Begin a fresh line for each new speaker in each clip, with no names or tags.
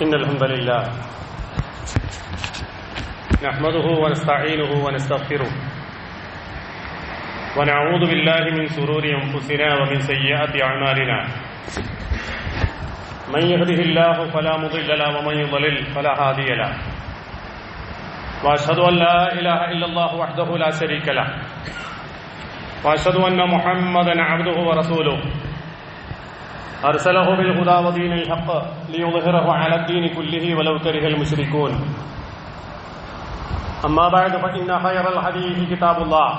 إن الحمد لله نحمده ونستعينه ونستغفره ونعوذ بالله من شرور أنفسنا ومن سيئات أعمالنا من يهده الله فلا مضل له ومن يضلل فلا هادي له وأشهد أن لا إله إلا الله وحده لا شريك له وأشهد أن محمدا عبده ورسوله أرسله بالهدى ودين الحق ليظهره على الدين كله ولو كره المشركون أما بعد فإن خير الحديث كتاب الله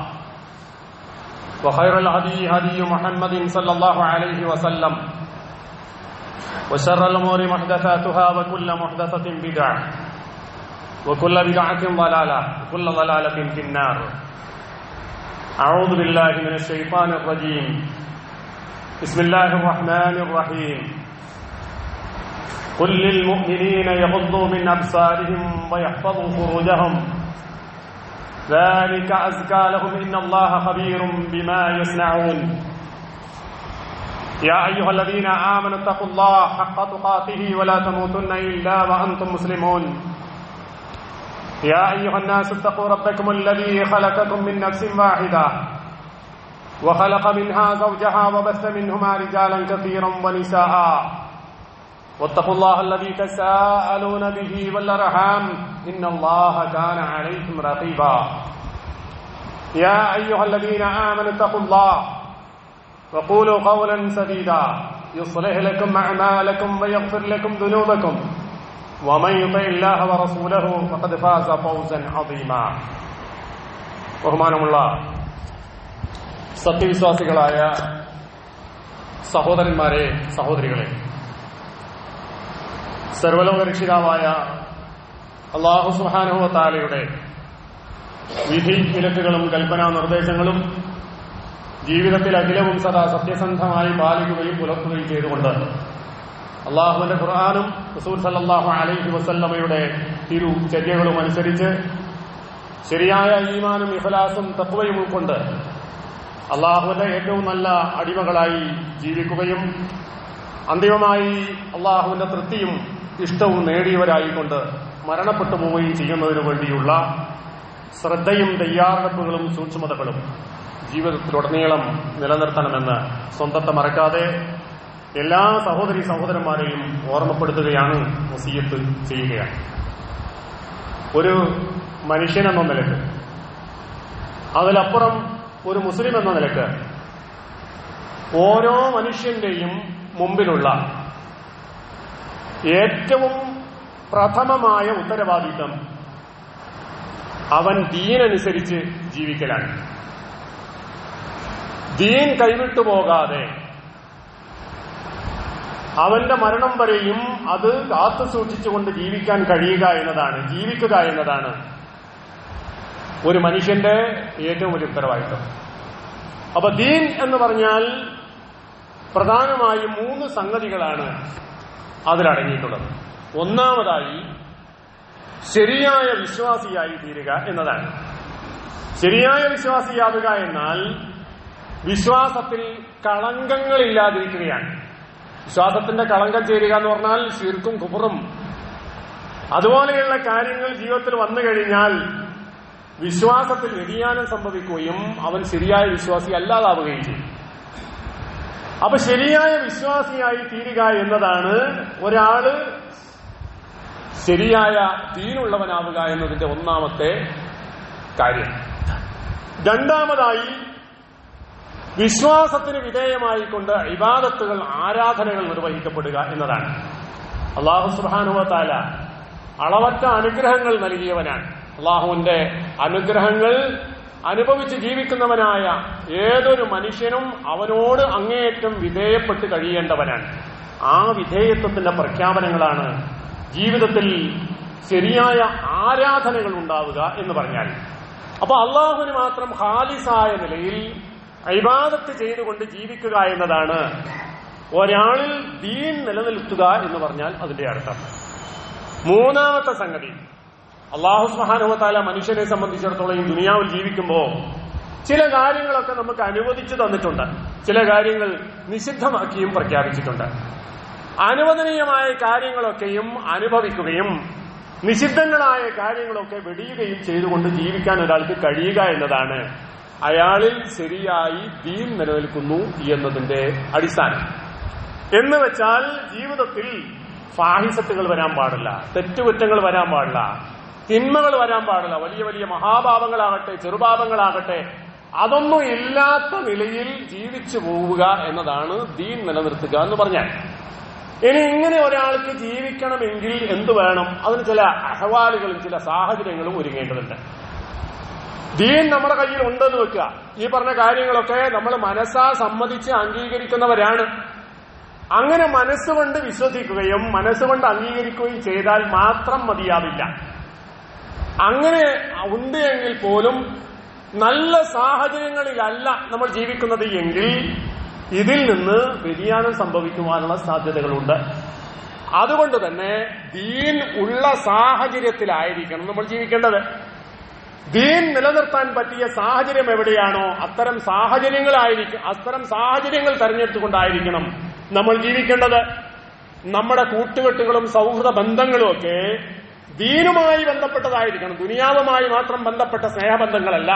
وخير الهدي هدي محمد صلى الله عليه وسلم وشر الأمور محدثاتها وكل محدثة بدعة وكل بدعة ضلالة وكل ضلالة في النار. أعوذ بالله من الشيطان الرجيم. بسم الله الرحمن الرحيم. قل للمؤمنين يغضوا من أبصارهم ويحفظوا فروجهم ذلك أزكى لهم إن الله خبير بما يصنعون. يا أيها الذين آمنوا اتقوا الله حق تقاته ولا تموتن إلا وأنتم مسلمون. يا أيها الناس اتقوا ربكم الذي خلقكم من نفس واحدة وخلق منها زوجها وبث منهما رجالا كثيرا ونساء واتقوا الله الذي تساءلون به والأرحام إن الله كان عليكم رقيبا. يا أيها الذين آمنوا اتقوا الله وقولوا قولا سديدا يصلح لكم أعمالكم ويغفر لكم ذنوبكم ومن يطع الله ورسوله فقد فاز فوزا عظيما. ബഹുമാനമുള്ള സത്യവിശ്വാസികളായ സഹോദരന്മാരെ, സഹോദരികളെ, സർവ്വലോക രക്ഷിതാവായ അല്ലാഹു സുബ്ഹാനഹു വ തആലയുടെ വിധി വിലക്കുകളും കൽപ്പനാ നിർദ്ദേശങ്ങളും ജീവിതത്തിൽ അഖിലവും സദാ സത്യസന്ധമായി പാലിക്കുകയും പുലർത്തുകയും ചെയ്തുകൊണ്ട് അള്ളാഹുവിന്റെ ഖുർആനും റസൂൽ സല്ലല്ലാഹു അലൈഹി വസല്ലമയുടെ തിരുചര്യകളും അനുസരിച്ച് ശരിയായ ഈമാനും ഇഖ്ലാസും തഖ്വയും ഉൾക്കൊണ്ട് അള്ളാഹുവിന്റെ ഏറ്റവും നല്ല അടിമകളായി ജീവിക്കുകയും അന്തിമമായി അള്ളാഹുവിന്റെ തൃപ്തിയും ഇഷ്ടവും നേടിയവരായിക്കൊണ്ട് മരണപ്പെട്ടു പോവുകയും ചെയ്യുന്നതിനു വേണ്ടിയുള്ള ശ്രദ്ധയും തയ്യാറെടുപ്പുകളും സൂക്ഷ്മതകളും ജീവിതത്തിലുടനീളം നിലനിർത്തണമെന്ന് സ്വന്തത്തെ മറക്കാതെ എല്ലാ സഹോദരി സഹോദരന്മാരെയും ഓർമ്മപ്പെടുത്തുകയാണ്, വസിയത്ത് ചെയ്യുകയാണ്. ഒരു മനുഷ്യൻ എന്ന നിലക്ക്, അതിലപ്പുറം ഒരു മുസ്ലിം എന്ന നിലക്ക് ഓരോ മനുഷ്യന്റെയും മുമ്പിലുള്ള ഏറ്റവും പ്രഥമമായ ഉത്തരവാദിത്വം അവൻ ദീനനുസരിച്ച് ജീവിക്കലാണ്. ദീൻ കൈവിട്ടുപോകാതെ അവന്റെ മരണം വരെയും അത് കാത്തു സൂക്ഷിച്ചുകൊണ്ട് ജീവിക്കാൻ കഴിയുക എന്നതാണ്, ജീവിക്കുക എന്നതാണ് ഒരു മനുഷ്യന്റെ ഏറ്റവും വലിയ ഉത്തരവാദിത്വം. അപ്പൊ ദീൻ എന്ന് പറഞ്ഞാൽ പ്രധാനമായും 3 സംഗതികളാണ് അതിലടങ്ങിയിട്ടുള്ളത്. ഒന്നാമതായി ശരിയായ വിശ്വാസിയായി തീരുക എന്നതാണ്. ശരിയായ വിശ്വാസിയാവുക എന്നാൽ വിശ്വാസത്തിൽ കളങ്കങ്ങളില്ലാതിരിക്കുകയാണ്. വിശ്വാസത്തിന്റെ കളങ്കം ചേരുക എന്ന് പറഞ്ഞാൽ ശിർക്കും കുഫറും അതുപോലെയുള്ള കാര്യങ്ങൾ ജീവിതത്തിൽ വന്നു കഴിഞ്ഞാൽ വിശ്വാസത്തിൽ വ്യതിയാനം സംഭവിക്കുകയും അവൻ ശരിയായ വിശ്വാസി അല്ലാതാവുകയും ചെയ്യും. അപ്പൊ ശരിയായ വിശ്വാസിയായി തീരുക എന്നതാണ് ഒരാള് ശരിയായ ദീനുള്ളവനാവുക എന്നതിന്റെ ഒന്നാമത്തെ കാര്യം. രണ്ടാമതായി വിശ്വാസത്തിന് വിധേയമായിക്കൊണ്ട് ഇബാദത്തുകൾ, ആരാധനകൾ നിർവഹിക്കപ്പെടുക എന്നതാണ്. അല്ലാഹു സുബ്ഹാനഹു വ തആല അളവറ്റ അനുഗ്രഹങ്ങൾ നൽകിയവനാണ്. അള്ളാഹുവിന്റെ അനുഗ്രഹങ്ങൾ അനുഭവിച്ച് ജീവിക്കുന്നവനായ ഏതൊരു മനുഷ്യനും അവനോട് അങ്ങേയറ്റം വിധേയപ്പെട്ട് കഴിയേണ്ടവനാണ്. ആ വിധേയത്വത്തിന്റെ പ്രഖ്യാപനങ്ങളാണ് ജീവിതത്തിൽ ശരിയായ ആരാധനകൾ ഉണ്ടാവുക എന്ന് പറഞ്ഞാൽ. അപ്പൊ അള്ളാഹുവിന് മാത്രം ഖാലിസായ നിലയിൽ ഇബാദത്ത് ചെയ്തുകൊണ്ട് ജീവിക്കുക എന്നതാണ് ഒരാളിൽ ദീൻ നിലനിർത്തുക എന്ന് പറഞ്ഞാൽ അതിന്റെ അർത്ഥം. മൂന്നാമത്തെ സംഗതി, അല്ലാഹു സുബ്ഹാനഹു വ തആല മനുഷ്യനെ സംബന്ധിച്ചിടത്തോളം ഈ ദുനിയാവിൽ ജീവിക്കുമ്പോൾ ചില കാര്യങ്ങളൊക്കെ നമുക്ക് അനുവദിച്ചു തന്നിട്ടുണ്ട്, ചില കാര്യങ്ങൾ നിഷിദ്ധമാക്കിയും പ്രഖ്യാപിച്ചിട്ടുണ്ട്. അനുവദനീയമായ കാര്യങ്ങളൊക്കെയും അനുഭവിക്കുകയും നിഷിദ്ധങ്ങളായ കാര്യങ്ങളൊക്കെ വെടിയുകയും ചെയ്തുകൊണ്ട് ജീവിക്കാൻ ഒരാൾക്ക് കഴിയുക എന്നതാണ് അയാളിൽ ശരിയായി ദീൻ നിലനിൽക്കുന്നു എന്നതിന്റെ അടിസ്ഥാനം. എന്ന് വെച്ചാൽ ജീവിതത്തിൽ ഫാഹിസത്തുകൾ വരാൻ പാടില്ല, തെറ്റുകുറ്റങ്ങൾ വരാൻ പാടില്ല, തിന്മകൾ വരാൻ പാടില്ല. വലിയ വലിയ മഹാപാപങ്ങളാകട്ടെ ചെറുപാപങ്ങളാകട്ടെ അതൊന്നും ഇല്ലാത്ത നിലയിൽ ജീവിച്ചു പോവുക എന്നതാണ് ദീൻ നിലനിർത്തുക എന്ന് പറഞ്ഞാൽ. ഇനി ഇങ്ങനെ ഒരാൾക്ക് ജീവിക്കണമെങ്കിൽ എന്ത് വേണം? അതിന് ചില അഹ്വാലുകളും ചില സാഹചര്യങ്ങളും ഒരുങ്ങേണ്ടതുണ്ട്. ദീൻ നമ്മുടെ കയ്യിൽ ഉണ്ടെന്ന് വെക്കുക. ഈ പറഞ്ഞ കാര്യങ്ങളൊക്കെ നമ്മൾ മനസ്സാ സമ്മതിച്ച് അംഗീകരിക്കുന്നവരാണ്. അങ്ങനെ മനസ്സുകൊണ്ട് വിശ്വസിക്കുകയും മനസ്സുകൊണ്ട് അംഗീകരിക്കുകയും ചെയ്താൽ മാത്രം മതിയാവില്ല. അങ്ങനെ ഉണ്ട് എങ്കിൽ പോലും നല്ല സാഹചര്യങ്ങളിലല്ല നമ്മൾ ജീവിക്കുന്നത് എങ്കിൽ ഇതിൽ നിന്ന് വ്യതിയാനം സംഭവിക്കുവാനുള്ള സാധ്യതകളുണ്ട്. അതുകൊണ്ട് തന്നെ ദീൻ ഉള്ള സാഹചര്യത്തിലായിരിക്കണം നമ്മൾ ജീവിക്കേണ്ടത്. ദീൻ നിലനിർത്താൻ പറ്റിയ സാഹചര്യം എവിടെയാണോ അത്തരം സാഹചര്യങ്ങൾ തെരഞ്ഞെടുത്തുകൊണ്ടായിരിക്കണം നമ്മൾ ജീവിക്കേണ്ടത്. നമ്മുടെ കൂട്ടുകെട്ടുകളും സൗഹൃദ ബന്ധങ്ങളും ഒക്കെ ദീനുമായി ബന്ധപ്പെട്ടതായിരിക്കണം. ദുനിയാവുമായി മാത്രം ബന്ധപ്പെട്ട സ്നേഹബന്ധങ്ങളല്ല.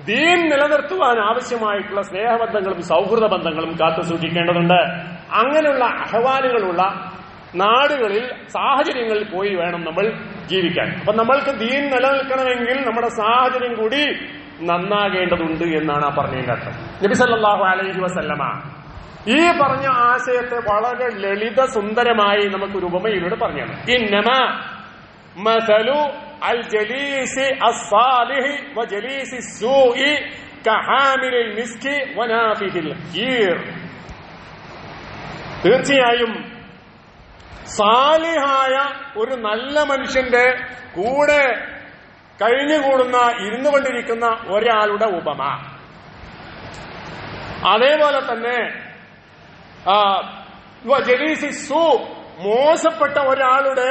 ദീൻ നിലനിർത്തുവാൻ ആവശ്യമായിട്ടുള്ള സ്നേഹബന്ധങ്ങളും സൗഹൃദ ബന്ധങ്ങളും കാത്തു സൂക്ഷിക്കേണ്ടതുണ്ട്. അങ്ങനെയുള്ള അഹ്വാനുകളുള്ള നാടുകളിൽ സാഹചര്യങ്ങളിൽ പോയി വേണം നമ്മൾ ജീവിക്കാൻ. അപ്പൊ നമ്മൾക്ക് ദീൻ നിലനിൽക്കണമെങ്കിൽ നമ്മുടെ സാഹചര്യം കൂടി നന്നാകേണ്ടതുണ്ട് എന്നാണ് ആ പറഞ്ഞതിന്റെ അർത്ഥം. നബി സല്ലല്ലാഹു അലൈഹി വസല്ലമ ഈ പറഞ്ഞ ആശയത്തെ വളരെ ലളിത സുന്ദരമായി നമുക്കൊരു ഉപമയിലൂടെ പറഞ്ഞു. ഇന്നമാ മസലു അൽ ജലീസി അസ്സാലിഹി വജലീസി സൂഇ കഹാമിലിൽ മിസ്കി വനാഫിഹിൽ ഗീർ. തീർച്ചയായും സാലിഹായ ഒരു നല്ല മനുഷ്യന്റെ കൂടെ കഴിഞ്ഞുകൂടുന്ന ഇരുന്നുകൊണ്ടിരിക്കുന്ന ഒരാളുടെ ഉപമ, അതേപോലെ തന്നെ ജലീസി സൂ മോശപ്പെട്ട ഒരാളുടെ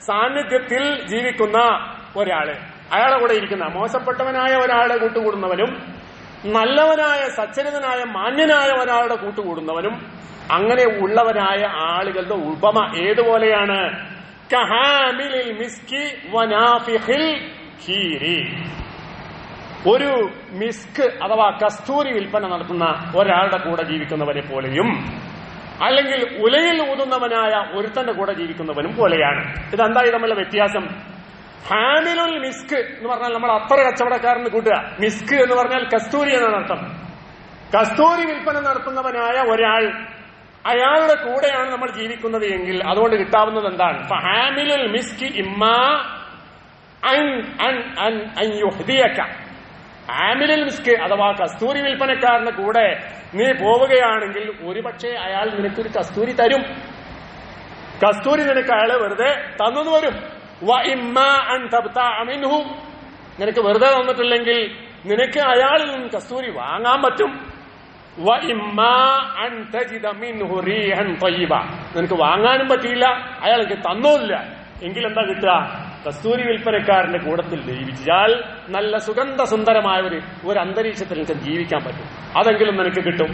സാന്നിധ്യത്തിൽ ജീവിക്കുന്ന ഒരാള്, അയാളെ കൂടെ ഇരിക്കുന്ന മോശപ്പെട്ടവനായ ഒരാളുടെ കൂട്ടുകൂടുന്നവനും നല്ലവനായ സച്ചരിതനായ മാന്യനായ ഒരാളുടെ കൂട്ടുകൂടുന്നവനും അങ്ങനെ ഉള്ളവരായ ആളുകളുടെ ഉപമ ഏതുപോലെയാണ്? കഹാമിലിൽ മിസ്കി വനാഫിഹിൽ ഖീരി. ഒരു മിസ്ക് അഥവാ കസ്തൂരി വിൽപ്പന നടത്തുന്ന ഒരാളുടെ കൂടെ ജീവിക്കുന്നവനെ പോലെയും അല്ലെങ്കിൽ ഉലയിൽ ഊതുന്നവനായ ഒരുത്തന്റെ കൂടെ ജീവിക്കുന്നവനും പോലെയാണ്. ഇതെന്തായി തമ്മിലുള്ള വ്യത്യാസം? ഹാമിലുൽ മിസ്ക് എന്ന് പറഞ്ഞാൽ നമ്മൾ അത്ര കച്ചവടക്കാരന് കൂട്ടുക. മിസ്ക് എന്ന് പറഞ്ഞാൽ കസ്തൂരി എന്നാണ് അർത്ഥം. കസ്തൂരി വിൽപ്പന നടത്തുന്നവനായ ഒരാൾ, അയാളുടെ കൂടെയാണ് നമ്മൾ ജീവിക്കുന്നത് എങ്കിൽ അതുകൊണ്ട് കിട്ടാവുന്നത് എന്താണ്? ഫഹാമിലുൽ മിസ്കി ഇമ്മാ അൻ യുഹ്ദിയക. ഹാമിലുൽ മിസ്ക് അഥവാ കസ്തൂരി വിൽപ്പനക്കാരന്റെ കൂടെ നീ പോവുകയാണെങ്കിൽ ഒരുപക്ഷെ അയാൾ നിനക്കൊരു കസ്തൂരി തരും. കസ്തൂരി നിനക്ക് അയാള് വെറുതെ തന്നു വരും. വ ഇമ്മാ അൻ തബ്തഅ മിൻഹു. നിനക്ക് വെറുതെ തന്നിട്ടില്ലെങ്കിൽ നിനക്ക് അയാളിൽ നിന്ന് കസ്തൂരി വാങ്ങാൻ പറ്റും. വ ഇമ്മാ അൻ തജിദ മിൻഹു റീഹൻ തയ്യിബ. നിനക്ക് വാങ്ങാനും പറ്റിയില്ല, അയാൾക്ക് തന്നൂല്ല. എങ്കിൽ എന്താ കിട്ടുക? കസ്തൂരി വിൽപ്പനക്കാരന്റെ കൂടത്തിൽ ജീവിച്ചാൽ നല്ല സുഗന്ധ സുന്ദരമായ ഒരു അന്തരീക്ഷത്തിൽ നിനക്ക് ജീവിക്കാൻ പറ്റും. അതെങ്കിലും നിനക്ക് കിട്ടും.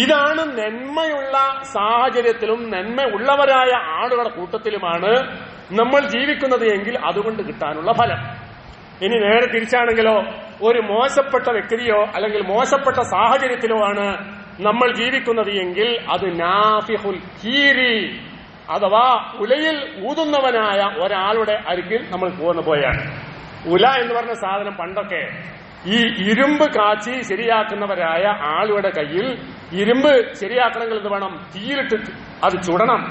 ഇതാണ് നന്മയുള്ള സാഹചര്യത്തിലും നന്മ ഉള്ളവരായ ആളുകളുടെ കൂട്ടത്തിലുമാണ് നമ്മൾ ജീവിക്കുന്നത് എങ്കിൽ അതുകൊണ്ട് കിട്ടാനുള്ള ഫലം. ഇനി നേരെ തിരിച്ചാണെങ്കിലോ, ഒരു മോശപ്പെട്ട വ്യക്തിയോ അല്ലെങ്കിൽ മോശപ്പെട്ട സാഹചര്യത്തിലോ ആണ് നമ്മൾ ജീവിക്കുന്നത് എങ്കിൽ അത് നാഫിഹുൽ ഖീരി അഥവാ ഉലയിൽ ഊതുന്നവനായ ഒരാളുടെ അരികിൽ നമ്മൾ പോയാണ്. ഉല എന്ന് പറഞ്ഞ സാധനം പണ്ടൊക്കെ ഈ ഇരുമ്പ് കാച്ചി ശരിയാക്കുന്നവരായ ആളുടെ കയ്യിൽ ഇരുമ്പ് ശരിയാക്കണമെങ്കിൽ എന്ത് വേണം? തീയിലിട്ട് അത് ചുടണം.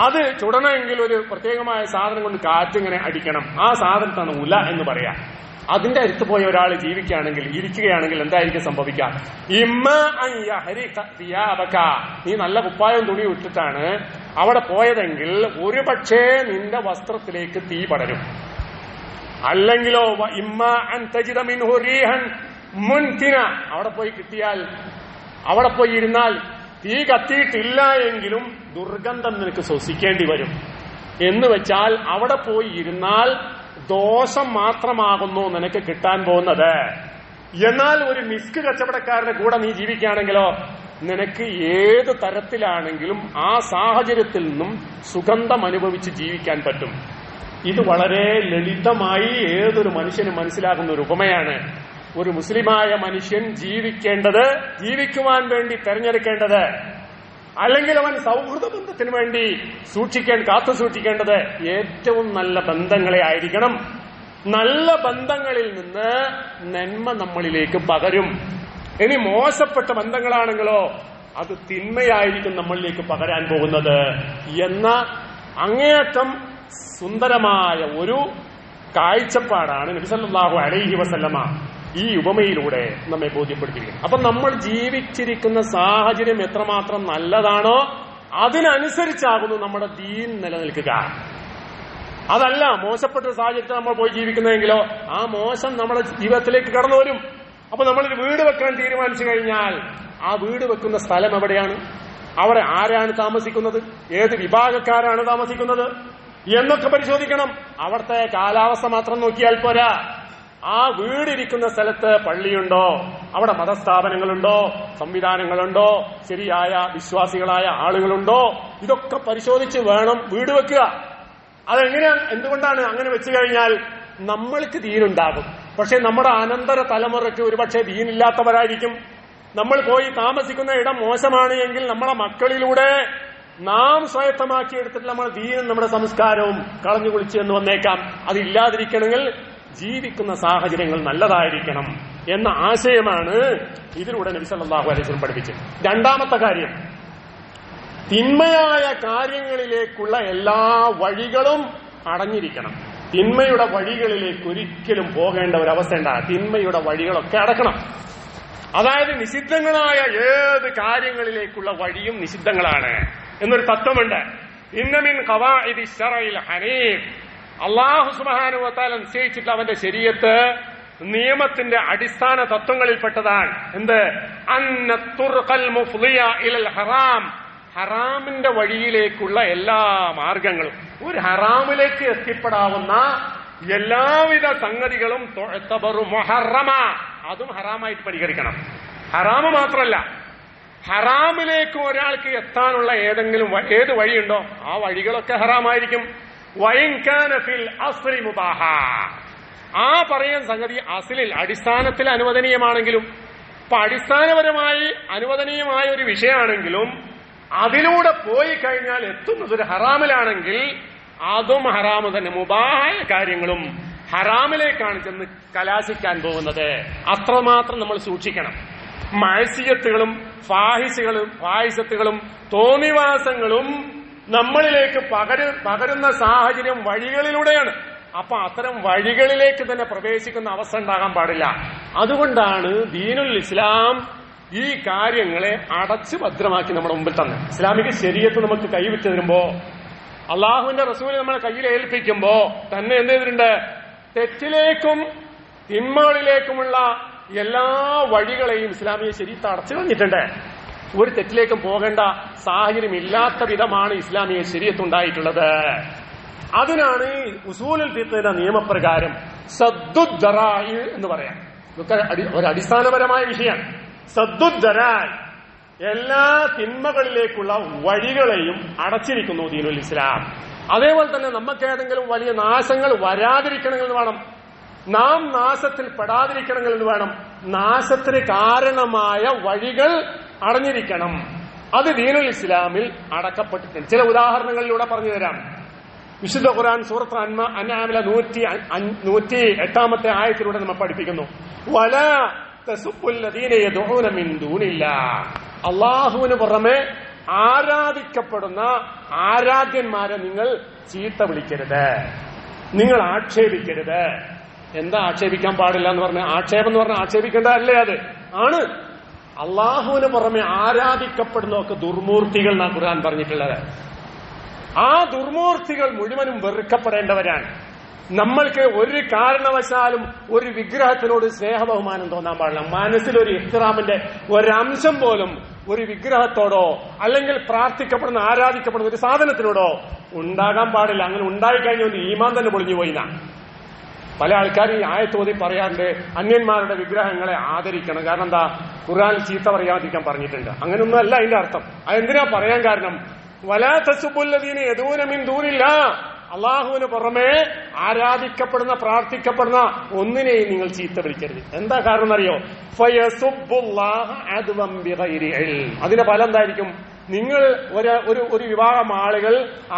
അത് ചുടണമെങ്കിൽ ഒരു പ്രത്യേകമായ സാധനം കൊണ്ട് കാറ്റിങ്ങനെ അടിക്കണം. ആ സാധനത്താണ് ഉല എന്ന് പറയാം. അതിന്റെ അടുത്ത് പോയ ഒരാൾ ജീവിക്കുകയാണെങ്കിൽ ഇരിക്കുകയാണെങ്കിൽ എന്തായിരിക്കും സംഭവിക്കുക? നീ നല്ല കുപ്പായവും തുണിയും ഇട്ടിട്ടാണ് അവിടെ പോയതെങ്കിൽ ഒരു പക്ഷേ നിന്റെ വസ്ത്രത്തിലേക്ക് തീ പടരും. അല്ലെങ്കിലോ അവിടെ പോയി കിട്ടിയാൽ അവിടെ പോയി ഇരുന്നാൽ തീ കത്തിയിട്ടില്ല എങ്കിലും ദുർഗന്ധം നിനക്ക് ശ്വസിക്കേണ്ടി വരും. എന്ന് വെച്ചാൽ അവിടെ പോയി ഇരുന്നാൽ ദോഷം മാത്രമാകുന്നു നിനക്ക് കിട്ടാൻ പോകുന്നത്. എന്നാൽ ഒരു മിസ്ക് കച്ചവടക്കാരന്റെ കൂടെ നീ ജീവിക്കുകയാണെങ്കിലോ
നിനക്ക് ഏത് തരത്തിലാണെങ്കിലും ആ സാഹചര്യത്തിൽ നിന്നും സുഗന്ധം അനുഭവിച്ച് ജീവിക്കാൻ പറ്റും. ഇത് വളരെ ലളിതമായി ഏതൊരു മനുഷ്യനും മനസ്സിലാകുന്ന ഒരു ഉപമയാണ്. ഒരു മുസ്ലിമായ മനുഷ്യൻ ജീവിക്കുവാൻ വേണ്ടി തെരഞ്ഞെടുക്കേണ്ടത്, അല്ലെങ്കിൽ അവൻ സൗഹൃദ ബന്ധത്തിന് വേണ്ടി കാത്തു സൂക്ഷിക്കേണ്ടത് ഏറ്റവും നല്ല ബന്ധങ്ങളെ ആയിരിക്കണം. നല്ല ബന്ധങ്ങളിൽ നിന്ന് നന്മ നമ്മളിലേക്ക് പകരും. ഇനി മോശപ്പെട്ട ബന്ധങ്ങളാണെങ്കിലോ അത് തിന്മയായിരിക്കും നമ്മളിലേക്ക് പകരാൻ പോകുന്നത് എന്ന അങ്ങേയറ്റം സുന്ദരമായ ഒരു കാഴ്ചപ്പാടാണ് നബി സല്ലല്ലാഹു അലൈഹി വസല്ലമ ഈ ഉപമയിലൂടെ നമ്മെ ബോധ്യപ്പെടുത്തിയിരിക്കുന്നത്. അപ്പൊ നമ്മൾ ജീവിച്ചിരിക്കുന്ന സാഹചര്യം എത്രമാത്രം നല്ലതാണോ അതിനനുസരിച്ചാകുന്നു നമ്മുടെ ദീൻ നിലനിൽക്കുക. അതല്ല മോശപ്പെട്ട സാഹചര്യത്തിൽ നമ്മൾ പോയി ജീവിക്കുന്നതെങ്കിലോ ആ മോശം നമ്മുടെ ജീവിതത്തിലേക്ക് കടന്നു വരും. അപ്പൊ നമ്മളൊരു വീട് വെക്കാൻ തീരുമാനിച്ചു കഴിഞ്ഞാൽ ആ വീട് വെക്കുന്ന സ്ഥലം എവിടെയാണ്, അവിടെ ആരാണ് താമസിക്കുന്നത്, ഏത് വിഭാഗക്കാരാണ് താമസിക്കുന്നത് എന്നൊക്കെ പരിശോധിക്കണം. അവിടുത്തെ കാലാവസ്ഥ മാത്രം നോക്കിയാൽ പോരാ. ആ വീടിരിക്കുന്ന സ്ഥലത്ത് പള്ളിയുണ്ടോ, അവിടെ മതസ്ഥാപനങ്ങളുണ്ടോ, സംവിധാനങ്ങളുണ്ടോ, ശരിയായ വിശ്വാസികളായ ആളുകളുണ്ടോ, ഇതൊക്കെ പരിശോധിച്ച് വേണം വീട് വെക്കുക. എന്തുകൊണ്ടാണ് അങ്ങനെ വെച്ചു കഴിഞ്ഞാൽ നമ്മൾക്ക് ദീനുണ്ടാകും. പക്ഷെ നമ്മുടെ അനന്തര തലമുറയ്ക്ക് ഒരുപക്ഷെ ദീനില്ലാത്തവരായിരിക്കും. നമ്മൾ പോയി താമസിക്കുന്ന ഇടം മോശമാണ് എങ്കിൽ നമ്മുടെ മക്കളിലൂടെ നാം സ്വായത്തമാക്കിയെടുത്തിട്ട് നമ്മുടെ ദീനും നമ്മുടെ സംസ്കാരവും കളഞ്ഞു കുളിച്ചു എന്ന് വന്നേക്കാം. അതില്ലാതിരിക്കണമെങ്കിൽ ജീവിക്കുന്ന സാഹചര്യങ്ങൾ നല്ലതായിരിക്കണം എന്ന ആശയമാണ് ഇതിലൂടെ നബി സല്ലല്ലാഹു അലൈഹി വസല്ലം പഠിപ്പിച്ചത്. രണ്ടാമത്തെ കാര്യം, തിന്മയായ കാര്യങ്ങളിലേക്കുള്ള എല്ലാ വഴികളും അടഞ്ഞിരിക്കണം. തിന്മയുടെ വഴികളിലേക്ക് ഒരിക്കലും പോകേണ്ട ഒരവസ്ഥ ഉണ്ടാകും. തിന്മയുടെ വഴികളൊക്കെ അടക്കണം. അതായത് നിഷിദ്ധങ്ങളായ ഏത് കാര്യങ്ങളിലേക്കുള്ള വഴിയും നിഷിദ്ധങ്ങളാണ് എന്നൊരു തത്വമുണ്ട്. ഇന്ന മിൻ ഖവാഇദി ശറഇൽ ഹനീഫ്, അല്ലാഹു സുബ്ഹാനഹു വ തആല നിശ്ചയിച്ചിട്ടുള്ള അവന്റെ ശരീഅത്ത് നിയമത്തിന്റെ അടിസ്ഥാന തത്വങ്ങളിൽപ്പെട്ടതാണ്. എന്ത്? അന്ന തുർഖൽ മുഫ്ളിയ ഇലൽ ഹറാം, ഹറാമിന്റെ വഴിയിലേക്കുള്ള എല്ലാ മാർഗങ്ങളും, ഒരു ഹറാമിലേക്ക് എത്തിപ്പെടാവുന്ന എല്ലാവിധ സംഗതികളും മുഹറമ, അതും ഹറാമായിട്ട് പരിഗണിക്കണം. ഹറാമ് മാത്രമല്ല, ഹറാമിലേക്ക് ഒരാൾക്ക് എത്താനുള്ള ഏത് വഴിയുണ്ടോ ആ വഴികളൊക്കെ ഹറാമായിരിക്കും. വൈൻകാന ഫിൽ അസ്ലി മുബാഹ, ആ പറയുന്ന സംഗതി അസ്ലിൽ അടിസ്ഥാനത്തിൽ അനുവദനീയമാണെങ്കിലും, ഇപ്പൊ അടിസ്ഥാനപരമായി അനുവദനീയമായ ഒരു വിഷയമാണെങ്കിലും അതിലൂടെ പോയി കഴിഞ്ഞാൽ എത്തുന്നത് ഒരു ഹറാമിലാണെങ്കിൽ അതും ഹറാമ് തന്നെ. മുബാഹായ കാര്യങ്ങളും ഹറാമിലേക്കാണ് ചെന്ന് കലാശിക്കാൻ പോകുന്നത്. അത്രമാത്രം നമ്മൾ സൂക്ഷിക്കണം. മഅസിയത്തുകളും ഫാഹിസത്തുകളും തോന്നിവാസങ്ങളും നമ്മളിലേക്ക് പകരുന്ന സാഹചര്യം വഴികളിലൂടെയാണ്. അപ്പൊ അത്തരം വഴികളിലേക്ക് തന്നെ പ്രവേശിക്കുന്ന അവസ്ഥ ഉണ്ടാകാൻ പാടില്ല. അതുകൊണ്ടാണ് ദീനുൽ ഇസ്ലാം ഈ കാര്യങ്ങളെ അടച്ചു ഭദ്രമാക്കി നമ്മുടെ മുമ്പിൽ തന്നെ. ഇസ്ലാമിക ശരീഅത്ത് നമുക്ക് കൈവിട്ട് തരുമ്പോ, അള്ളാഹുവിന്റെ റസൂല് നമ്മളെ കയ്യിൽ ഏൽപ്പിക്കുമ്പോ തന്നെ എന്ത് ചെയ്തിട്ടുണ്ട്? തെറ്റിലേക്കും തിന്മകളിലേക്കുമുള്ള എല്ലാ വഴികളെയും ഇസ്ലാമിക ശരീഅത്ത് അടച്ചു കളഞ്ഞിട്ടുണ്ട്. ഒരു തെറ്റിലേക്കും പോകേണ്ട സാഹചര്യം ഇല്ലാത്ത വിധമാണ് ഇസ്ലാമിക ശരീഅത്ത് ഉണ്ടായിട്ടുള്ളത്. അതിനാണ് ഉസൂലുൽ ഫിഖ്ഹിന്റെ നിയമപ്രകാരം സദ്ദുദ്ദറാഇ എന്ന് പറയാം. ഇതൊക്കെ ഒരു അടിസ്ഥാനപരമായ വിഷയമാണ്. സദ്ദുദ്ദറാഇ, എല്ലാ തിന്മകളിലേക്കുള്ള വഴികളെയും അടച്ചിരിക്കുന്നു ദീനുൽ ഇസ്ലാം. അതേപോലെ തന്നെ നമുക്ക് ഏതെങ്കിലും വലിയ നാശങ്ങൾ വരാതിരിക്കണമെന്ന് വേണം, നാം നാശത്തിൽ പെടാതിരിക്കണമെന്ന് വേണം, നാശത്തിന് കാരണമായ വഴികൾ അടഞ്ഞിരിക്കണം. അത് ദീനുൽ ഇസ്ലാമിൽ അടക്കപ്പെട്ടിട്ടുണ്ട്. ചില ഉദാഹരണങ്ങളിലൂടെ പറഞ്ഞു തരാം. വിശുദ്ധ ഖുർആൻ സൂറത്ത് അൻആമിലെ 108 ആയത്തിലൂടെ നമ്മൾ പഠിപ്പിക്കുന്നു, വലാ തസുബ്ബുൽ ലദീന യദ്ഊന മിൻ ദൂനില്ലാഹ്, അല്ലാഹുവിന് പുറമെ ആരാധിക്കപ്പെടുന്ന ആരാധ്യന്മാരെ നിങ്ങൾ ചീത്ത വിളിക്കരുത്, നിങ്ങൾ ആക്ഷേപിക്കരുത്. എന്താ ആക്ഷേപിക്കാൻ പാടില്ല എന്ന് പറഞ്ഞാൽ, ആക്ഷേപം എന്ന് പറഞ്ഞാൽ ആക്ഷേപിക്കേണ്ടതല്ലേ? അത് ആണ്. അള്ളാഹുവിന് പുറമെ ആരാധിക്കപ്പെടുന്നതൊക്കെ ദുർമൂർത്തികൾ എന്നാണ് ഖുർആൻ പറഞ്ഞിട്ടുള്ളത്. ആ ദുർമൂർത്തികൾ മുഴുവനും വെറുക്കപ്പെടേണ്ടവരാണ്. നമ്മൾക്ക് ഒരു കാരണവശാലും ഒരു വിഗ്രഹത്തിനോട് സ്നേഹബഹുമാനം തോന്നാൻ പാടില്ല. മനസ്സിലൊരു ഇഹ്തിറാമിന്റെ ഒരംശം പോലും ഒരു വിഗ്രഹത്തോടോ അല്ലെങ്കിൽ പ്രാർത്ഥിക്കപ്പെടുന്ന ആരാധിക്കപ്പെടുന്ന ഒരു സാധനത്തിനോടോ ഉണ്ടാകാൻ പാടില്ല. അങ്ങനെ ഉണ്ടായിക്കഴിഞ്ഞ ഈമാൻ തന്നെ പൊളിഞ്ഞു പോയിന്നാ. പല ആൾക്കാരും ഈ ആയത്തോതി പറയാറുണ്ട് അന്യന്മാരുടെ വിഗ്രഹങ്ങളെ ആദരിക്കണം. കാരണം എന്താ? ഖുർആനിൽ ചീത്ത പറയാതിരിക്കാൻ പറഞ്ഞിട്ടുണ്ട്. അങ്ങനെയൊന്നും അല്ല അതിന്റെ അർത്ഥം. അതെന്തിനാ പറയാൻ കാരണം? വലാ തസുബ്ബുല്ലദീന യദൂന മിൻ ദൂനില്ലാഹ്, അള്ളാഹുവിന് പുറമെ ആരാധിക്കപ്പെടുന്ന പ്രാർത്ഥിക്കപ്പെടുന്ന ഒന്നിനെയും നിങ്ങൾ ചീത്ത വിളിക്കരുത്. എന്താ കാരണം എന്നറിയോ? ഫയസുബ്ബുല്ലാഹ അദ്വം ബിഗൈരി ഇൽം. അതിന്റെ ഫലം എന്തായിരിക്കും? നിങ്ങൾ ഒരു വിഭാഗം ആളുകൾ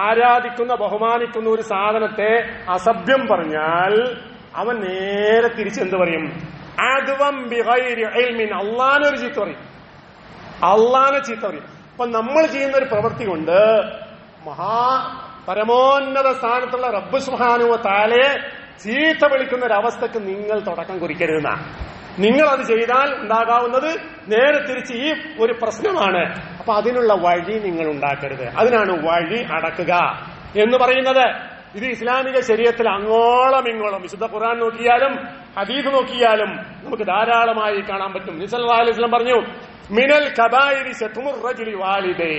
ആരാധിക്കുന്ന ബഹുമാനിക്കുന്ന ഒരു സാധനത്തെ അസഭ്യം പറഞ്ഞാൽ അവൻ നേരെ തിരിച്ചെന്ത് പറയും? അദ്വം ബിഗൈരി ഇൽമിൻ, അള്ളാനെ ഒരു ചീത്ത പറയും, അള്ളാനെ ചീത്ത പറയും. അപ്പൊ നമ്മൾ ചെയ്യുന്ന ഒരു പ്രവൃത്തി കൊണ്ട് പരമോന്നത സ്ഥാനത്തുള്ള റബ്ബ് സുബ്ഹാനഹു വ തആലയെ ചീത്ത വിളിക്കുന്ന ഒരു അവസ്ഥക്ക് നിങ്ങൾ തുടക്കം കുറിക്കരുതെന്ന. നിങ്ങൾ അത് ചെയ്താൽ ഉണ്ടാകാവുന്നത് നേരെ തിരിച്ച് ഈ ഒരു പ്രശ്നമാണ്. അപ്പൊ അതിനുള്ള വഴി നിങ്ങൾ ഉണ്ടാക്കരുത്. അതിനാണ് വഴി അടക്കുക എന്ന് പറയുന്നത്. ഇത് ഇസ്ലാമിക ശരീഅത്തിൽ അങ്ങോളം ഇങ്ങോളം വിശുദ്ധ ഖുർആൻ നോക്കിയാലും ഹദീസ് നോക്കിയാലും നമുക്ക് ധാരാളമായി കാണാൻ പറ്റും. നബി സല്ലല്ലാഹു അലൈഹി വസല്ലം പറഞ്ഞു, മിനൽ കബായിരി ശത്മുർ റജുലി വാലിദൈ.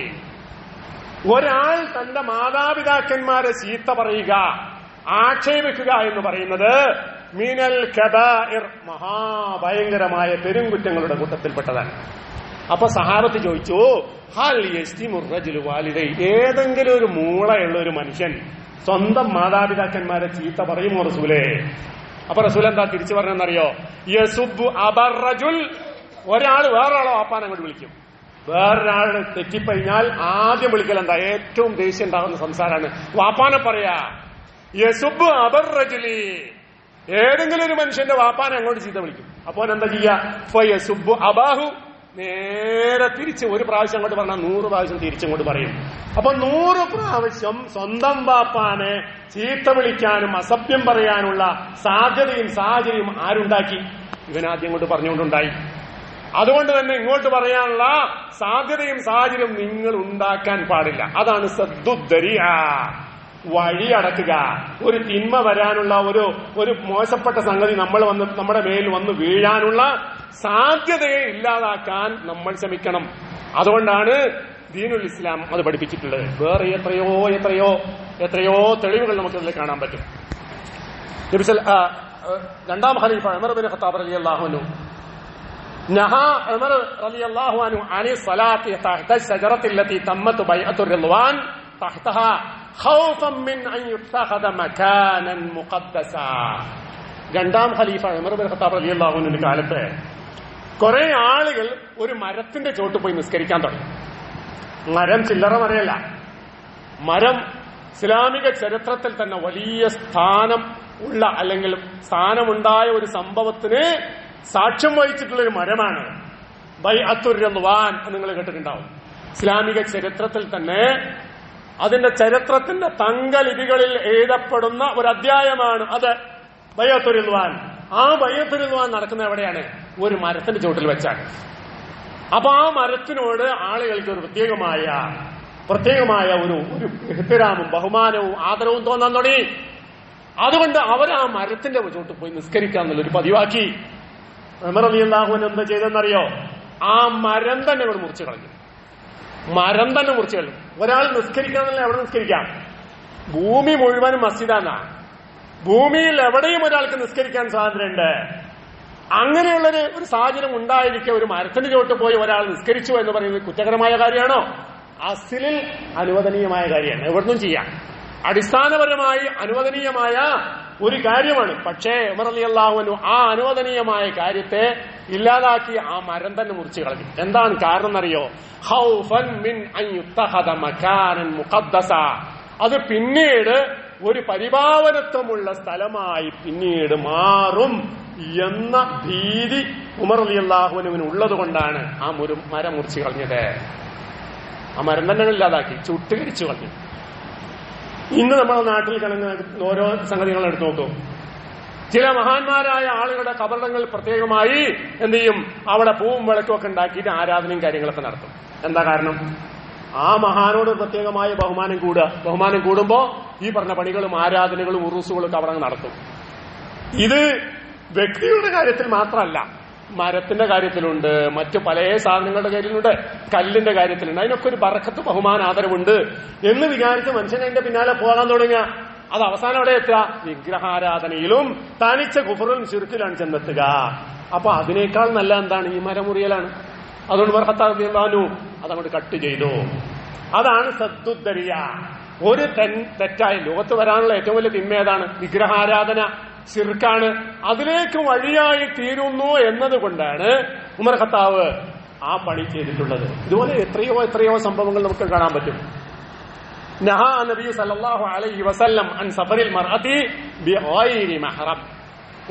ഒരാൾ തന്റെ മാതാപിതാക്കന്മാരെ ചീത്ത പറയുക, ആക്ഷേപിക്കുക എന്ന് പറയുന്നത് മിനൽ കബായിർ, മഹാഭയങ്കരമായ പെരുംകുറ്റങ്ങളുടെ കൂട്ടത്തിൽപ്പെട്ടതാണ്. അപ്പൊ സഹാബത്ത് ചോദിച്ചു, ഹൽ യസ്തിമുർ റജുലു വാലിദൈ, ഏതെങ്കിലും ഒരു മൂളയുള്ള ഒരു മനുഷ്യൻ സ്വന്തം മാതാപിതാക്കന്മാരെ ചീത്ത പറയുമോ റസൂലേ? അപ്പൊ റസൂൽ എന്താ തിരിച്ചു പറഞ്ഞെന്നറിയോ? യസുബ്ബു അബർ റജുൽ, ഒരാൾ വേറൊരാളെ വാപ്പാൻ അങ്ങോട്ട് വിളിക്കും. വേറൊരാൾ തെറ്റിക്കഴിഞ്ഞാൽ ആദ്യം വിളിക്കൽ എന്താ? ഏറ്റവും ദേഷ്യം ഉണ്ടാകുന്ന സംസാരമാണ് വാപ്പാനെ പറയാ. യസുബ്ബു അബർ റജുലി, ഏതെങ്കിലും ഒരു മനുഷ്യന്റെ വാപ്പാനെ അങ്ങോട്ട് ചീത്ത വിളിക്കും. അപ്പൊ എന്താ ചെയ്യാ? ഫയസുബ്ബു അബാഹു, നേരെ തിരിച്ച് ഒരു പ്രാവശ്യം അങ്ങോട്ട് പറഞ്ഞാൽ 100 പ്രാവശ്യം തിരിച്ചങ്ങോട്ട് പറയും. അപ്പൊ 100 പ്രാവശ്യം സ്വന്തം വാപ്പാനെ ചീത്ത വിളിക്കാനും അസഭ്യം പറയാനുള്ള സാധ്യതയും സാഹചര്യവും ആരുണ്ടാക്കി? ഇവനാദ്യം കൊണ്ട് പറഞ്ഞുകൊണ്ടുണ്ടായി. അതുകൊണ്ട് തന്നെ ഇങ്ങോട്ട് പറയാനുള്ള സാധ്യതയും സാഹചര്യവും നിങ്ങൾ ഉണ്ടാക്കാൻ പാടില്ല. അതാണ് സദ്ദുദ്ദരിഅ, വഴി അടക്കുക. ഒരു തിന്മ വരാനുള്ള ഒരു മോശപ്പെട്ട സംഗതി നമ്മുടെ മേൽ വന്ന് വീഴാനുള്ള സാധ്യതയെ ഇല്ലാതാക്കാൻ നമ്മൾ ശ്രമിക്കണം. അതുകൊണ്ടാണ് ദീനുൽ ഇസ്ലാം അത് പഠിപ്പിച്ചിട്ടുള്ളത്. വേറെ എത്രയോ എത്രയോ എത്രയോ തെളിവുകൾ നമുക്കതിൽ കാണാൻ പറ്റും. രണ്ടാം ഖലീഫ ഉമർ ബിൻ ഖത്താബ് റളിയല്ലാഹു അൻഹു നഹാ ഉമർ റളിയല്ലാഹു അൻഹു അനി സ്വലാത്തി തഹ്ത ശജറത്തി അല്ലതി തമ്മത് ബൈഅത്തുർ റിദ്വാൻ തഹ്തഹാ ഖൗഫൻ മിൻ അൻ യുത്തഖദ മകാനൻ മുഖദ്ദസാ. രണ്ടാം ഖലീഫ ഉമർ ബിൻ ഖത്താബ് റളിയല്ലാഹു അൻഹുവിന്റെ കാലത്ത് കുറെ ആളുകൾ ഒരു മരത്തിന്റെ ചോട്ട് പോയി നിസ്കരിക്കാൻ തുടങ്ങി. മരം ചില്ലറ മരയല്ല, മരം ഇസ്ലാമിക ചരിത്രത്തിൽ തന്നെ വലിയ സ്ഥാനം ഉള്ള അല്ലെങ്കിൽ സ്ഥാനമുണ്ടായ ഒരു സംഭവത്തിന് സാക്ഷ്യം വഹിച്ചിട്ടുള്ള ഒരു മരമാണ് ബൈഅത്തുർ റിദ്വാൻ. നിങ്ങൾ കേട്ടിട്ടുണ്ടാവും. ഇസ്ലാമിക ചരിത്രത്തിൽ തന്നെ അതിന്റെ ചരിത്രത്തിന്റെ തങ്കലിപികളിൽ എഴുതപ്പെടുന്ന ഒരു അധ്യായമാണ് അത് ബൈഅത്തുർ റിദ്വാൻ. ആ ബൈഅത്തുർ റിദ്വാൻ നടക്കുന്ന എവിടെയാണ്? ഒരു മരത്തിന്റെ ചോട്ടിൽ വെച്ചാണ്. അപ്പൊ ആ മരത്തിനോട് ആളുകൾക്ക് ഒരു പ്രത്യേകമായ ഒരു ഇഹ്തിറാമും ബഹുമാനവും ആദരവും തോന്നാൻ തുടങ്ങി. അതുകൊണ്ട് അവർ ആ മരത്തിന്റെ ചോട്ടിൽ പോയി നിസ്കരിക്കാന്നുള്ളൊരു പതിവാക്കി. ഉമർ റളിയല്ലാഹു അൻഹു എന്താ ചെയ്തെന്നറിയോ? ആ മരം തന്നെ ഇവിടെ മുറിച്ചു കളഞ്ഞു. മരം തന്നെ മുറിച്ചു കളഞ്ഞു. ഒരാൾ നിസ്കരിക്കാന്നല്ല, എവിടെ നിസ്കരിക്കാം? ഭൂമി മുഴുവനും മസ്ജിദാണ്. ഭൂമിയിൽ എവിടെയും ഒരാൾക്ക് നിസ്കരിക്കാൻ സ്വാതന്ത്ര്യമുണ്ട്. അങ്ങനെയുള്ളൊരു സാഹചര്യം ഉണ്ടായിരിക്കെ ഒരു മരത്തിന്റെ ചോട്ട് പോയി ഒരാൾ നിസ്കരിച്ചു എന്ന് പറയുന്നത് കുറ്റകരമായ കാര്യമാണോ? അസ്ലിൽ അനുവദനീയമായ കാര്യമാണ്. എവിടുന്നും ചെയ്യാം. അടിസ്ഥാനപരമായി അനുവദനീയമായ ഒരു കാര്യമാണ്. പക്ഷേ ഉമർ റളിയല്ലാഹു അൻഹു ആ അനുവദനീയമായ കാര്യത്തെ ഇല്ലാതാക്കി ആ മരം തന്നെ മുറിച്ചു കളഞ്ഞു. എന്താണ് കാരണം എന്നറിയോ? ഖൗഫൻ മിൻ അൻ യുത്തഖദ മകാനൻ മുഖദ്ദസ. അത് പിന്നീട് ഒരു പരിഭാവനത്വമുള്ള സ്ഥലമായി പിന്നീട് മാറും എന്ന ഭീതി ഉമർ റളിയല്ലാഹു അൻഹുവിന് ഉള്ളത് കൊണ്ടാണ് ആ മരം മുറിച്ചു കളഞ്ഞത്. ആ മരം തന്നെ ഇല്ലാതാക്കി, ചുട്ടുകരിച്ചു കളഞ്ഞു. ഇന്ന് നമ്മുടെ നാട്ടിൽ കിടന്ന ഓരോ സംഗതികൾ എടുത്തു നോക്കും. ചില മഹാന്മാരായ ആളുകളുടെ കബറിടങ്ങൾ പ്രത്യേകമായി എന്ത് ചെയ്യും? അവിടെ പൂവും വിളക്കും ഒക്കെ ഉണ്ടാക്കിയിട്ട് ആരാധനയും കാര്യങ്ങളൊക്കെ നടത്തും. എന്താ കാരണം? ആ മഹാനോട് പ്രത്യേകമായ ബഹുമാനം കൂടുക. ബഹുമാനം കൂടുമ്പോ ഈ പറഞ്ഞ പണികളും ആരാധനകളും ഉറൂസുകളും ഒക്കെ അവിടെ നടത്തും. ഇത് വ്യക്തികളുടെ കാര്യത്തിൽ മാത്രമല്ല, മരത്തിന്റെ കാര്യത്തിലുണ്ട്, മറ്റു പല സാധനങ്ങളുടെ കാര്യത്തിലുണ്ട്, കല്ലിന്റെ കാര്യത്തിലുണ്ട്. അതിനൊക്കെ ഒരു ബറക്കത്ത് ബഹുമാന ആദരവുണ്ട് എന്ന് വിചാരിച്ച് മനുഷ്യൻ അതിന്റെ പിന്നാലെ പോകാൻ തുടങ്ങുക. അത് അവസാനം എവിടെ എത്തുക? വിഗ്രഹാരാധനയിലും തനിച്ച കുഫറും ശിർക്കിലാണ് ചെന്നെത്തുക. അപ്പൊ അതിനേക്കാൾ നല്ല എന്താണ്? ഈ മരമുറിയലാണ്. അതുകൊണ്ട് വർഹത്താനു അതങ്ങോട്ട് കട്ട് ചെയ്തു. അതാണ് സദ്ദുദ്ദരിയ. ഒരു തെറ്റായ ലോകത്ത് വരാനുള്ള ഏറ്റവും വലിയ തിന്മ ഏതാണ്? വിഗ്രഹാരാധന, ശിർക്കാണ്. അതിലേക്ക് വഴിയായി തീരുന്നു എന്നതുകൊണ്ടാണ് ഉമർ ഖത്താബ് ആ പണി ചെയ്തിട്ടുള്ളത്. ഇതുപോലെ എത്രയോ സംഭവങ്ങൾ നമുക്ക് കാണാൻ പറ്റും. നഹാ നബി സല്ലല്ലാഹു അലൈഹി വസല്ലം അൻ സഫറിൽ മർഅതി ബിഗൈരി മഹ്റം.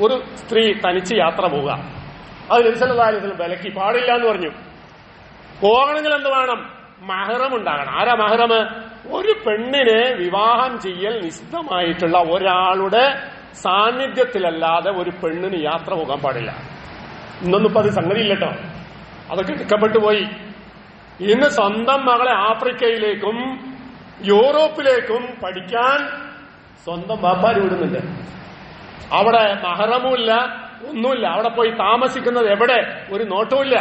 ഒരു സ്ത്രീ തനിച്ച് യാത്ര പോവുക, അത് നബി സല്ലല്ലാഹു അലൈഹി വസല്ലം വിലക്കി, പാടില്ല എന്ന് പറഞ്ഞു. പോകണമെങ്കിൽ എന്ത് വേണം? മഹ്റം ഉണ്ടാകണം. ആരാ മഹ്റം? ഒരു പെണ്ണിനെ വിവാഹം ചെയ്യൽ നിശ്ചിതമായിട്ടുള്ള ഒരാളുടെ സാന്നിധ്യത്തിലല്ലാതെ ഒരു പെണ്ണിന് യാത്ര പോകാൻ പാടില്ല. ഇന്നൊന്നും ഇപ്പൊ അത് സംഗതി ഇല്ലട്ടോ, അതൊക്കെ എടുക്കപ്പെട്ടു പോയി. ഇന്ന് സ്വന്തം മകളെ ആഫ്രിക്കയിലേക്കും യൂറോപ്പിലേക്കും പഠിക്കാൻ സ്വന്തം വാപ്പാര് വിടുന്നുണ്ട്. അവിടെ മഹറമുമില്ല, ഒന്നുമില്ല. അവിടെ പോയി താമസിക്കുന്നത് എവിടെ? ഒരു നോട്ടവുമില്ല.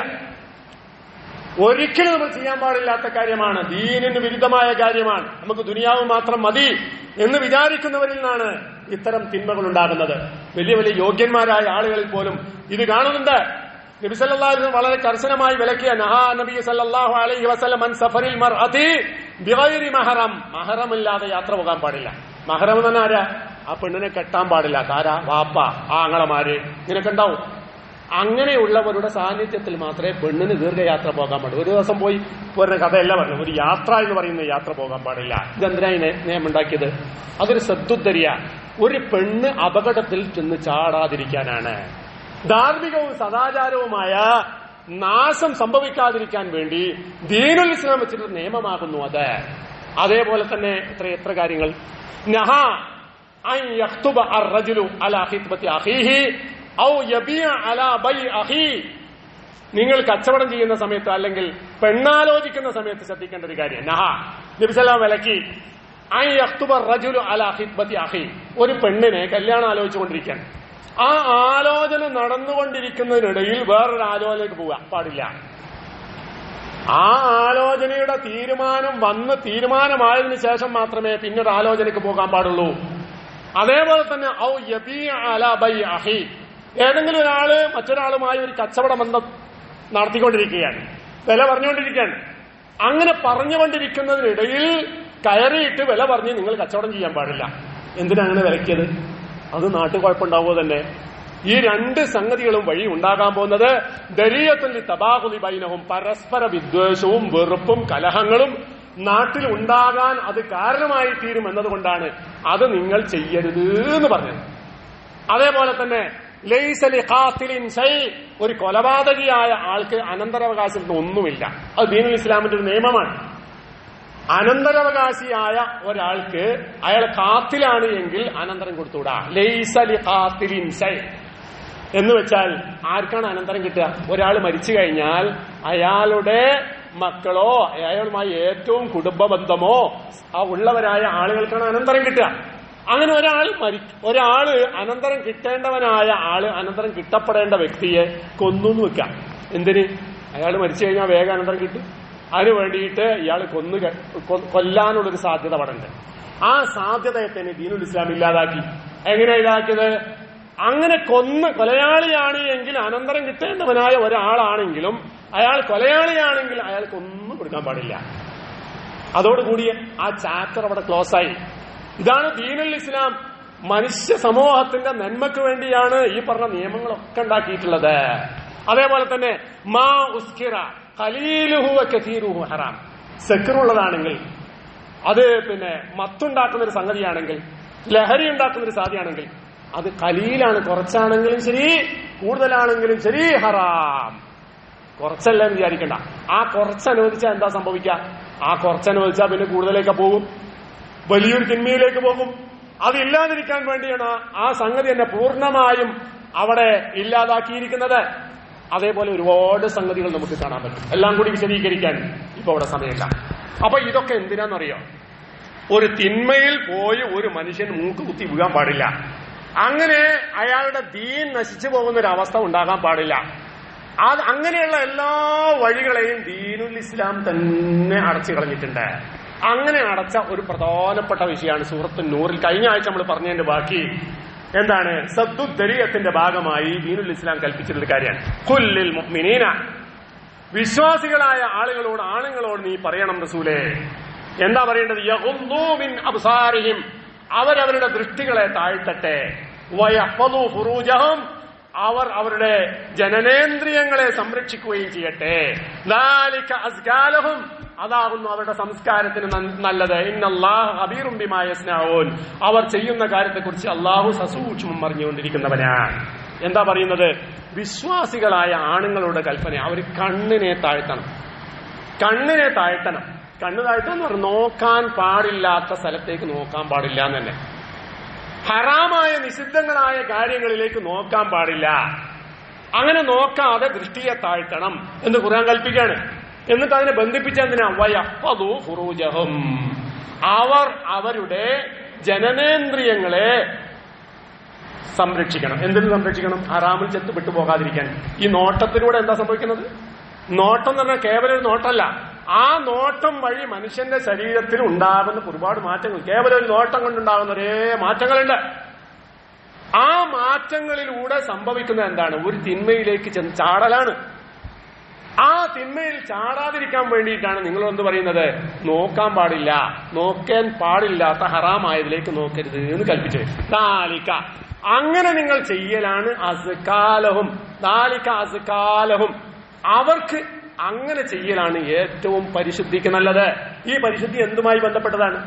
ഒരിക്കലും നമ്മൾ ചെയ്യാൻ പാടില്ലാത്ത കാര്യമാണ്. ദീനിന് വിരുദ്ധമായ കാര്യമാണ്. നമുക്ക് ദുനിയാവ് മാത്രം മതി എന്ന് വിചാരിക്കുന്നവരിൽ നിന്നാണ് ഇത്തരം തിന്മകൾ ഉണ്ടാകുന്നത്. വലിയ വലിയ യോഗ്യന്മാരായ ആളുകളിൽ പോലും ഇത് കാണുന്നുണ്ട്. നബി സല്ലല്ലാഹു അലൈഹി വസല്ലം വളരെ കർശനമായി വിലക്കിയ നഹാ നബി സല്ലല്ലാഹു അലൈഹി വസല്ലം അൻ സഫറിൽ മർഅതി ബിഗൈരി മഹറം. മഹറമില്ലാതെ യാത്ര പോകാൻ പാടില്ല. മഹറം എന്ന് പറഞ്ഞാൽ ആരാ? ആ പെണ്ണിനെ കെട്ടാൻ പാടില്ല. ആരാ? വാപ്പ, ആങ്ങളമാര്, ഇങ്ങനെയൊക്കെ ഉണ്ടാവും. അങ്ങനെയുള്ളവരുടെ സാന്നിധ്യത്തിൽ മാത്രമേ പെണ്ണിന് ദീർഘയാത്ര പോകാൻ പാടില്ല. ഒരു ദിവസം പോയി പോരുന്ന കഥയല്ല പറഞ്ഞു. ഒരു യാത്ര എന്ന് പറയുന്ന യാത്ര പോകാൻ പാടില്ല. ഇതെന്തിനായി നിയമം ഉണ്ടാക്കിയത്? അതൊരു സദ്ദുദ്ദരിയ. ഒരു പെണ്ണ് അപകടത്തിൽ ചെന്ന് ചാടാതിരിക്കാനാണ്. ധാർമ്മികവും സദാചാരവുമായ നാശം സംഭവിക്കാതിരിക്കാൻ വേണ്ടി ദീനുൽ ഇസ്ലാം വെച്ചിട്ട് നിയമമാകുന്നു അത്. അതേപോലെ തന്നെ എത്ര കാര്യങ്ങൾ. നഹാ അൻ യഖ്തുബ അർ-റജുലു അലാ ഖിത്ബത്തി അഖീഹി ഔ യബിയ അലാ ബൈ അഖീ. നിങ്ങൾ കച്ചവടം ചെയ്യുന്ന സമയത്ത് അല്ലെങ്കിൽ പെണ്ണാലോചിക്കുന്ന സമയത്ത് ശ്രദ്ധിക്കേണ്ട ഒരു കാര്യം. നഹാ നബി സല്ലല്ലാഹു വിലക്കി അൻ യഖ്തുബ അർ-റജുലു അലാ ഖിത്ബത്തി അഖീ. ഒരു പെണ്ണിനെ കല്യാണം ആലോചിച്ചുകൊണ്ടിരിക്കാൻ, ആ ആലോചന നടന്നുകൊണ്ടിരിക്കുന്നതിനിടയിൽ വേറൊരു ആലോചനയ്ക്ക് പോകാൻ പാടില്ല. ആ ആലോചനയുടെ തീരുമാനമായതിനു ശേഷം മാത്രമേ പിന്നൊരു ആലോചനയ്ക്ക് പോകാൻ പാടുള്ളൂ. അതേപോലെ തന്നെ ഔ യബീഅ അലാ ബൈ അഖീ. ഏതെങ്കിലും ഒരാള് മറ്റൊരാളുമായി ഒരു കച്ചവട ബന്ധം നടത്തിക്കൊണ്ടിരിക്കുകയാണ്, വില പറഞ്ഞുകൊണ്ടിരിക്കുകയാണ്. അങ്ങനെ പറഞ്ഞുകൊണ്ടിരിക്കുന്നതിനിടയിൽ കയറിയിട്ട് വില പറഞ്ഞ് നിങ്ങൾ കച്ചവടം ചെയ്യാൻ പാടില്ല. എന്തിനാ അങ്ങനെ വിലക്കിയത്? അത് നാട്ടു കുഴപ്പമുണ്ടാവുക തന്നെ. ഈ രണ്ട് സംഗതികളും വഴി ഉണ്ടാകാൻ പോകുന്നത് ദരിയത്തുൽ തബാഹുലി ബൈനഹും, പരസ്പര വിദ്വേഷവും വെറുപ്പും കലഹങ്ങളും നാട്ടിൽ ഉണ്ടാകാൻ അത് കാരണമായി തീരും എന്നതുകൊണ്ടാണ് അത് നിങ്ങൾ ചെയ്യരുത് എന്ന് പറഞ്ഞത്. അതേപോലെ തന്നെ ലൈസ ലിഖാതിലിൻ ശൈ, ഒരു കൊലപാതകിയായ ആൾക്ക് അനന്തരാവകാശത്തിന് ഒന്നുമില്ല. അത് ദീനുൽ ഇസ്ലാമിന്റെ ഒരു നിയമമാണ്. അനന്തരാവകാശിയായ ഒരാൾക്ക് അയാൾ ഖാത്തിലാണ് എങ്കിൽ അനന്തരം കൊടുത്തുകൂടാ. ലൈസ ലിഖാതിലിൻ ശൈ എന്ന് വെച്ചാൽ ആർക്കാണ് അനന്തരം കിട്ടുക? ഒരാൾ മരിച്ചു കഴിഞ്ഞാൽ അയാളുടെ മക്കളോ അയാളുമായി ഏറ്റവും കുടുംബ ബന്ധമോ ഉള്ളവരായ ആളുകൾക്കാണ് അനന്തരം കിട്ടുക. അങ്ങനെ ഒരാള് അനന്തരം കിട്ടേണ്ടവനായ ആള്, അനന്തരം കിട്ടപ്പെടേണ്ട വ്യക്തിയെ കൊന്നു വെക്കാം. എന്തിന്? അയാൾ മരിച്ചു കഴിഞ്ഞാൽ വേഗം അനന്തരം കിട്ടും. അതിനു വേണ്ടിയിട്ട് ഇയാൾ കൊല്ലാനുള്ളൊരു സാധ്യത പടണ്ട്. ആ സാധ്യതയെ തന്നെ ദീനുൽ ഇസ്ലാം ഇല്ലാതാക്കി. എങ്ങനെയാ ഇല്ലാതാക്കിയത്? അങ്ങനെ കൊലയാളിയാണ് എങ്കിൽ അനന്തരം കിട്ടേണ്ടവനായ ഒരാളാണെങ്കിലും അയാൾ കൊലയാളിയാണെങ്കിൽ അയാൾക്ക് ഒന്നും കൊടുക്കാൻ പാടില്ല. അതോടുകൂടി ആ ചാപ്റ്റർ അവിടെ ക്ലോസ് ആയി. ഇതാണ് ദീനുൽ ഇസ്ലാം. മനുഷ്യ സമൂഹത്തിന്റെ നന്മയ്ക്ക് വേണ്ടിയാണ് ഈ പറഞ്ഞ നിയമങ്ങളൊക്കെ ഉണ്ടാക്കിയിട്ടുള്ളത്. അതേപോലെ തന്നെ മാ ഉസ്കിറ ഖലീലുഹു വകസീറുഹു ഹറാം. സെക്കറുള്ളതാണെങ്കിൽ, അത് മത്തുണ്ടാക്കുന്ന ഒരു സംഗതിയാണെങ്കിൽ, ലഹരി ഉണ്ടാക്കുന്ന ഒരു സാധ്യമാണെങ്കിൽ അത് ഖലീലാണ്, കുറച്ചാണെങ്കിലും ശരി കൂടുതലാണെങ്കിലും ശരി ഹറാം. കുറച്ചല്ല എന്ന് വിചാരിക്കണ്ട. ആ കുറച്ചനുവദിച്ചാൽ എന്താ സംഭവിക്കുക? ആ കുറച്ചനുവദിച്ചാൽ പിന്നെ കൂടുതലേക്ക് പോകും, വലിയൊരു തിന്മയിലേക്ക് പോകും. അതില്ലാതിരിക്കാൻ വേണ്ടിയാണ് ആ സംഗതി തന്നെ പൂർണ്ണമായും അവിടെ ഇല്ലാതാക്കിയിരിക്കുന്നത്. അതേപോലെ ഒരുപാട് സംഗതികൾ നമുക്ക് കാണാൻ പറ്റും. എല്ലാം കൂടി വിശദീകരിക്കാൻ ഇപ്പൊ അവിടെ സമയമില്ല. അപ്പൊ ഇതൊക്കെ എന്തിനാണെന്നറിയോ? ഒരു തിന്മയിൽ പോയി ഒരു മനുഷ്യൻ മൂക്ക് കുത്തി വീഴാൻ പാടില്ല. അങ്ങനെ അയാളുടെ ദീൻ നശിച്ചു പോകുന്ന ഒരു അവസ്ഥ ഉണ്ടാകാൻ പാടില്ല. അങ്ങനെയുള്ള എല്ലാ വഴികളെയും ദീനുൽ ഇസ്ലാം തന്നെ അടച്ചു കളഞ്ഞിട്ടുണ്ട്. അങ്ങനെ അടച്ച ഒരു പ്രധാനപ്പെട്ട വിഷയമാണ് സൂറത്ത് നൂറിൽ. കഴിഞ്ഞ ആഴ്ച നമ്മൾ പറഞ്ഞതിന്റെ ബാക്കി എന്താണ്? സദ്ദുദ്ദരിയത്തിന്റെ ഭാഗമായി ദീനുൽ ഇസ്ലാം കൽപ്പിച്ചിട്ടുള്ള കാര്യമാണ്. ഖുല്ലിൽ മുഅ്മിനീന, വിശ്വാസികളായ ആണുങ്ങളോട് നീ പറയണം റസൂലേ. എന്താ പറയേണ്ടത്? യഗുദ്ദൂ മിൻ അബ്സാരിഹിം, അവരവരുടെ ദൃഷ്ടികളെ താഴ്ത്തട്ടെ. വയഹ്ഫദൂ ഫുറൂജഹും, അവർ അവരുടെ ജനനേന്ദ്രിയങ്ങളെ സംരക്ഷിക്കുകയും ചെയ്യട്ടെ. ദാലിക അസ്കാ ലഹും, അതാകുന്നു അവരുടെ സംസ്കാരത്തിന് നല്ലത്. ഇന്നല്ലാഹ ഖബീറും ബിമാ യസ്നഊൻ, അവർ ചെയ്യുന്ന കാര്യത്തെക്കുറിച്ച് അല്ലാഹു സസൂക്ഷ്മം അറിഞ്ഞുകൊണ്ടിരിക്കുന്നവനാണ്. എന്താ പറയുന്നത്? വിശ്വാസികളായ ആണുങ്ങളുടെ കൽപ്പന, അവർ കണ്ണിനെ താഴ്ത്തണം. കണ്ണിനെ താഴ്ത്തണം. കണ്ണ് താഴ്ത്താന്ന് പറഞ്ഞാൽ നോക്കാൻ പാടില്ലാത്ത സ്ഥലത്തേക്ക് നോക്കാൻ പാടില്ല എന്ന് തന്നെ. ഹറാമായ നിഷിദ്ധങ്ങളായ കാര്യങ്ങളിലേക്ക് നോക്കാൻ പാടില്ല. അങ്ങനെ നോക്കാതെ ദൃഷ്ടിയെ താഴ്ത്തണം എന്ന് ഖുർആൻ കൽപ്പിക്കുകയാണ്. എന്നിട്ട് അതിനെ ബന്ധിപ്പിച്ചെന്തിനാ? വയഹ്ഫദൂ ഫുറൂജഹും, അവർ അവരുടെ ജനനേന്ദ്രിയങ്ങളെ സംരക്ഷിക്കണം. എന്തിനു സംരക്ഷിക്കണം? ഹറാമിൽ ചെത്ത് വിട്ടുപോകാതിരിക്കാൻ. ഈ നോട്ടത്തിലൂടെ എന്താ സംഭവിക്കുന്നത്? നോട്ടം എന്ന് പറഞ്ഞാൽ കേവലം ഒരു നോട്ടമല്ല. ആ നോട്ടം വഴി മനുഷ്യന്റെ ശരീരത്തിൽ ഉണ്ടാകുന്ന ഒരുപാട് മാറ്റങ്ങൾ, കേവലം ഒരു നോട്ടം കൊണ്ടുണ്ടാകുന്ന ഒരേ മാറ്റങ്ങളുണ്ട്. ആ മാറ്റങ്ങളിലൂടെ സംഭവിക്കുന്നത് എന്താണ്? ഒരു തിന്മയിലേക്ക് ചെന്ന് ചാടലാണ്. ആ തിന്മയിൽ ചാടാതിരിക്കാൻ വേണ്ടിയിട്ടാണ് നിങ്ങളെന്ത് പറയുന്നത്? നോക്കാൻ പാടില്ല, നോക്കാൻ പാടില്ലാത്ത ഹറാമായതിലേക്ക് നോക്കരുത് എന്ന് കൽപ്പിച്ചത്. ദാലിക, അങ്ങനെ നിങ്ങൾ ചെയ്യലാണ് അസ്കാലഹും. ദാലിക അസ്കാലഹും, അവർക്ക് അങ്ങനെ ചെയ്യലാണ് ഏറ്റവും പരിശുദ്ധിക്ക് നല്ലത്. ഈ പരിശുദ്ധി എന്തുമായി ബന്ധപ്പെട്ടതാണ്?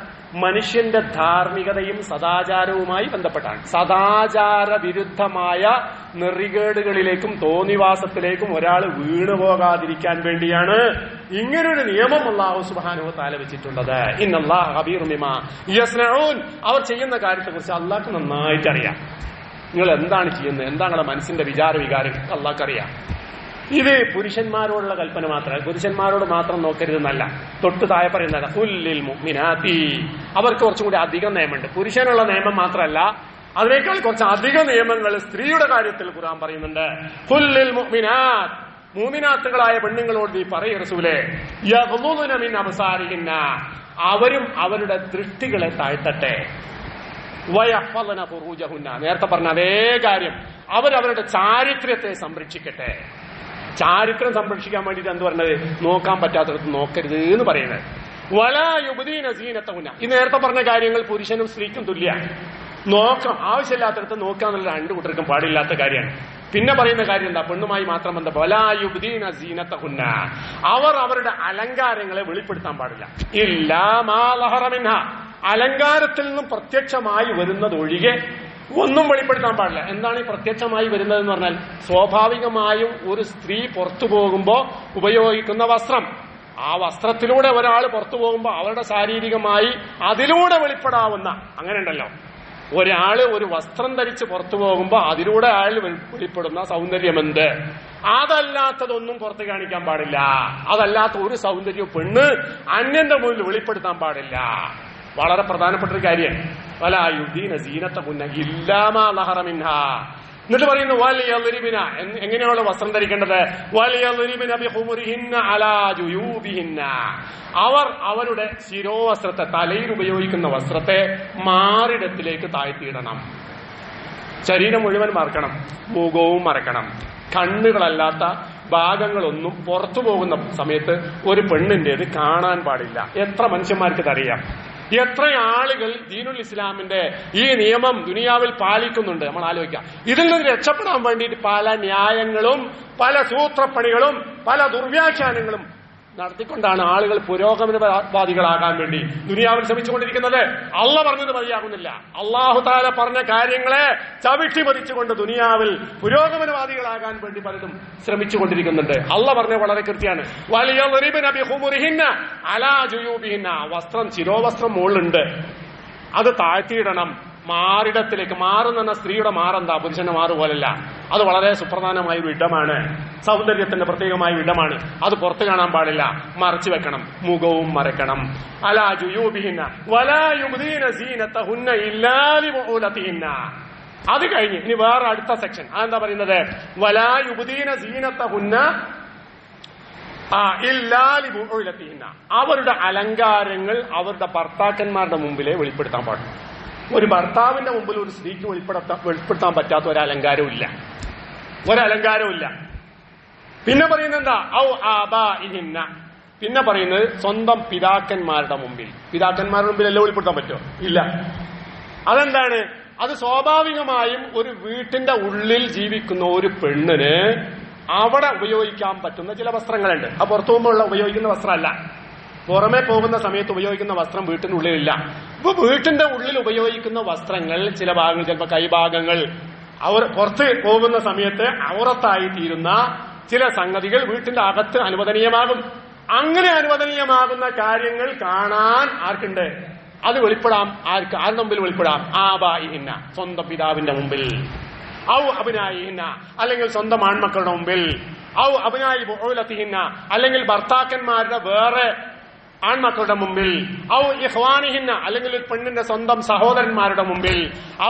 മനുഷ്യന്റെ ധാർമ്മികതയും സദാചാരവുമായി ബന്ധപ്പെട്ടാണ്. സദാചാര വിരുദ്ധമായ നെറികേടുകളിലേക്കും തോന്നിവാസത്തിലേക്കും ഒരാൾ വീണുപോകാതിരിക്കാൻ വേണ്ടിയാണ് ഇങ്ങനൊരു നിയമം അല്ലാഹു സുബ്ഹാനഹു വ തആല വെച്ചിട്ടുള്ളത്. ഇന്നല്ലാഹ ഖബീറും ബിമാ യസ്നഊൻ, അവർ ചെയ്യുന്ന കാര്യത്തെക്കുറിച്ച് അല്ലാഹുക്ക് നന്നായിട്ട് അറിയാം. നിങ്ങൾ എന്താണ് ചെയ്യുന്നത്, എന്താണ് നിങ്ങളുടെ മനസ്സിന്റെ വിചാര വികാരം അല്ലാഹുക്ക് അറിയാം. ഇത് പുരുഷന്മാരോടുള്ള കൽപ്പന മാത്രമല്ല, പുരുഷന്മാരോട് മാത്രം നോക്കരുതെന്നല്ല. തൊട്ട് താഴെ പറയുന്നത് ഖുല്ലിൽ മുഅ്മിനാത്തി, അവർക്ക് കുറച്ചും കൂടി അധികം നിയമമുണ്ട്. പുരുഷനുള്ള നിയമം മാത്രമല്ല, അതിനേക്കാൾ കുറച്ച് അധിക നിയമങ്ങൾ സ്ത്രീയുടെ കാര്യത്തിൽ ഖുർആൻ പറയുന്നുണ്ട്. ഖുല്ലിൽ മുഅ്മിനാത്ത്, മുഅ്മിനാത്തുകളായ പെണ്ണുങ്ങളോട് നീ പറയ് റസൂലേ, യഗ്ളുദുന മിൻ അബ്സാരിഹിന്ന, അവരും അവരുടെ ദൃഷ്ടികളെ താഴ്ത്തട്ടെ. വയഹ്ഫളന ഫുറൂജഹുന്ന, നേരത്തെ പറഞ്ഞ അതേ കാര്യം, അവരവരുടെ ചാരിത്രത്തെ സംരക്ഷിക്കട്ടെ. ചാരിത്രം സംരക്ഷിക്കാൻ വേണ്ടിയിട്ട് എന്ത് പറഞ്ഞത്? നോക്കാൻ പറ്റാത്തടത്ത് നോക്കരുത് എന്ന് പറയുന്നത്. വലാ യുബ്ദീന സീനത്തഹുന്ന, ഈ നേരത്തെ പറഞ്ഞ കാര്യങ്ങൾ പുരുഷനും സ്ത്രീക്കും തുല്യമാണ്. നോക്കാം, ആവശ്യമില്ലാത്തടത്ത് നോക്കാന്നുള്ള രണ്ടു കൂട്ടർക്കും പാടില്ലാത്ത കാര്യമാണ്. പിന്നെ പറയുന്ന കാര്യം എന്താ? പെണ്ണുമായി മാത്രം ബന്ധം. വലാ യുബ്ദീന സീനത്തഹുന്ന, അവർ അവരുടെ അലങ്കാരങ്ങളെ വെളിപ്പെടുത്താൻ പാടില്ല. ഇല്ലാ മാ ലഹറ മിൻഹ, അലങ്കാരത്തിൽ നിന്നും പ്രത്യക്ഷമായി വരുന്നത് ഒഴികെ ഒന്നും വെളിപ്പെടുത്താൻ പാടില്ല. എന്താണ് ഈ പ്രത്യക്ഷമായി വരുന്നതെന്ന് പറഞ്ഞാൽ, സ്വാഭാവികമായും ഒരു സ്ത്രീ പുറത്തു പോകുമ്പോൾ ഉപയോഗിക്കുന്ന വസ്ത്രം, ആ വസ്ത്രത്തിലൂടെ ഒരാൾ പുറത്തു പോകുമ്പോൾ അവരുടെ ശാരീരികമായി അതിലൂടെ വെളിപ്പെടാവുന്ന, അങ്ങനെ ഉണ്ടല്ലോ, ഒരാള് ഒരു വസ്ത്രം ധരിച്ച് പുറത്തു പോകുമ്പോൾ അതിലൂടെ അയാൾ വെളിപ്പെടുന്ന സൗന്ദര്യമെന്ത്, അതല്ലാത്തതൊന്നും പുറത്ത് കാണിക്കാൻ പാടില്ല. അതല്ലാത്ത ഒരു സൗന്ദര്യവും പെണ്ണ് അന്യന്റെ മുന്നിൽ വെളിപ്പെടുത്താൻ പാടില്ല. വളരെ പ്രധാനപ്പെട്ട ഒരു കാര്യം. വലാ യുബ്ദീന സീനത്തഹുന്ന ഇല്ലാ മാ ലഹറ മിൻഹാ. എന്നിട്ട് പറയുന്നു വലിയദ്രിബിന, എങ്ങനെയുള്ള വസ്ത്രം ധരിക്കേണ്ടത്? വലിയദ്രിബിന ബിഖുമുരിഹിന്ന അലാ ജുയൂബിഹിന്ന, അവർ അവരുടെ ശിരോവസ്ത്രത്തെ, തലയിൽ ഉപയോഗിക്കുന്ന വസ്ത്രത്തെ മാറിടത്തിലേക്ക് താഴ്ത്തിയിടണം. ശരീരം മുഴുവൻ മറക്കണം, മുഖവും മറക്കണം. കണ്ണുകളല്ലാത്ത ഭാഗങ്ങളൊന്നും പുറത്തു പോകുന്ന സമയത്ത് ഒരു പെണ്ണിന്റേത് കാണാൻ പാടില്ല. എത്ര മനുഷ്യന്മാർക്ക് അറിയാം? എത്ര ആളുകൾ ദീനുൽ ഇസ്ലാമിന്റെ ഈ നിയമം ദുനിയാവിൽ പാലിക്കുന്നുണ്ട്? നമ്മൾ ആലോചിക്കാം. ഇതിൽ നിന്ന് രക്ഷപ്പെടാൻ വേണ്ടിയിട്ട് പല ന്യായങ്ങളും പല സൂത്രപ്പണികളും പല ദുർവ്യാഖ്യാനങ്ങളും നടത്തിക്കൊണ്ടാണ് ആളുകൾ പുരോഗമനവാദികളാകാൻ വേണ്ടി ദുനിയാവിൽ ശ്രമിച്ചുകൊണ്ടിരിക്കുന്നത്. അള്ളാഹ് പറഞ്ഞത് മതിയാകുന്നില്ല. അല്ലാഹു തആല പറഞ്ഞ കാര്യങ്ങളെ ചവിട്ടി മതിച്ചുകൊണ്ട് ദുനിയാവിൽ പുരോഗമനവാദികളാകാൻ വേണ്ടി പലരും ശ്രമിച്ചുകൊണ്ടിരിക്കുന്നുണ്ട്. അള്ളാഹ് പറഞ്ഞത് വളരെ കൃത്യമാണ്. വലിയദ്രിബന ബിഖുമുരിഹിന്ന അലാ ജുയൂബിഹിന്ന, വസ്ത്രം, ശിരോവസ്ത്രം മുകളിലുണ്ട്, അത് താഴ്ത്തിയിടണം മാറിടത്തിലേക്ക്. മാറുന്ന സ്ത്രീയുടെ മാറെന്താ? പുരുഷന്റെ മാറ് പോലല്ല. അത് വളരെ സുപ്രധാനമായ ഒരു ഇടമാണ്, സൗന്ദര്യത്തിന്റെ പ്രത്യേകമായ ഇടമാണ്. അത് പുറത്ത് കാണാൻ പാടില്ല, മറച്ചു വെക്കണം, മുഖവും മറക്കണം. അലാ ജുയൂബിഹിന്ന വലാ യുബ്ദീന സീനത്തഹുന്ന ഇല്ലാ ലിബുഉലതിഹിന്ന. അത് കഴിഞ്ഞ് ഇനി വേറെ അടുത്ത സെക്ഷൻ. അതെന്താ പറയുന്നത്? വലാ യുബ്ദീന സീനത്തഹുന്ന അവരുടെ അലങ്കാരങ്ങൾ അവരുടെ ഭർത്താക്കന്മാരുടെ മുമ്പിലേ വെളിപ്പെടുത്താൻ പാടില്ല. ഒരു ഭർത്താവിന്റെ മുമ്പിൽ ഒരു സ്ത്രീക്ക് വെളിപ്പെടുത്താൻ പറ്റാത്ത ഒരലങ്കാരവും ഇല്ല. പിന്നെ പറയുന്നത് എന്താ? ഔ ആബാഇഹിന്ന. പിന്നെ പറയുന്നത് സ്വന്തം പിതാക്കന്മാരുടെ മുമ്പിൽ. പിതാക്കന്മാരുടെ മുമ്പിൽ എല്ലാം വെളിപ്പെടുത്താൻ പറ്റുമോ? ഇല്ല. അതെന്താണ്? അത് സ്വാഭാവികമായും ഒരു വീട്ടിന്റെ ഉള്ളിൽ ജീവിക്കുന്ന ഒരു പെണ്ണിന് അവിടെ ഉപയോഗിക്കാൻ പറ്റുന്ന ചില വസ്ത്രങ്ങളുണ്ട്. അത് പുറത്തു പോകുമ്പോൾ ഉപയോഗിക്കുന്ന വസ്ത്രമല്ല. പുറമെ പോകുന്ന സമയത്ത് ഉപയോഗിക്കുന്ന വസ്ത്രം വീട്ടിനുള്ളിലില്ല. ഇപ്പൊ വീട്ടിന്റെ ഉള്ളിൽ ഉപയോഗിക്കുന്ന വസ്ത്രങ്ങൾ ചില ഭാഗങ്ങൾ, ചിലപ്പോൾ കൈഭാഗങ്ങൾ, അവർ പുറത്ത് പോകുന്ന സമയത്ത് ഔറത്തായി തീരുന്ന ചില സംഗതികൾ വീട്ടിന്റെ അകത്ത് അനുവദനീയമാകും. അങ്ങനെ അനുവദനീയമാകുന്ന കാര്യങ്ങൾ കാണാൻ ആർക്കുണ്ട്? അത് വെളിപ്പെടാം. ആരുടെ മുമ്പിൽ വെളിപ്പെടാം? ആബാഇഹിന്ന, സ്വന്തം പിതാവിന്റെ മുമ്പിൽ. ഔ അബ്നാഇഹിന്ന, അല്ലെങ്കിൽ സ്വന്തം ആൺമക്കളുടെ മുമ്പിൽ. ഔ അബ്നാഇ ബുഉലതിഹിന്ന, അല്ലെങ്കിൽ ഭർത്താക്കന്മാരുടെ വേറെ ആൺമക്കളുടെ മുമ്പിൽ. ഔ ഇഖ്വാനിഹിന്ന, അല്ലെങ്കിൽ ഒരു പെണ്ണിന്റെ സ്വന്തം സഹോദരന്മാരുടെ മുമ്പിൽ.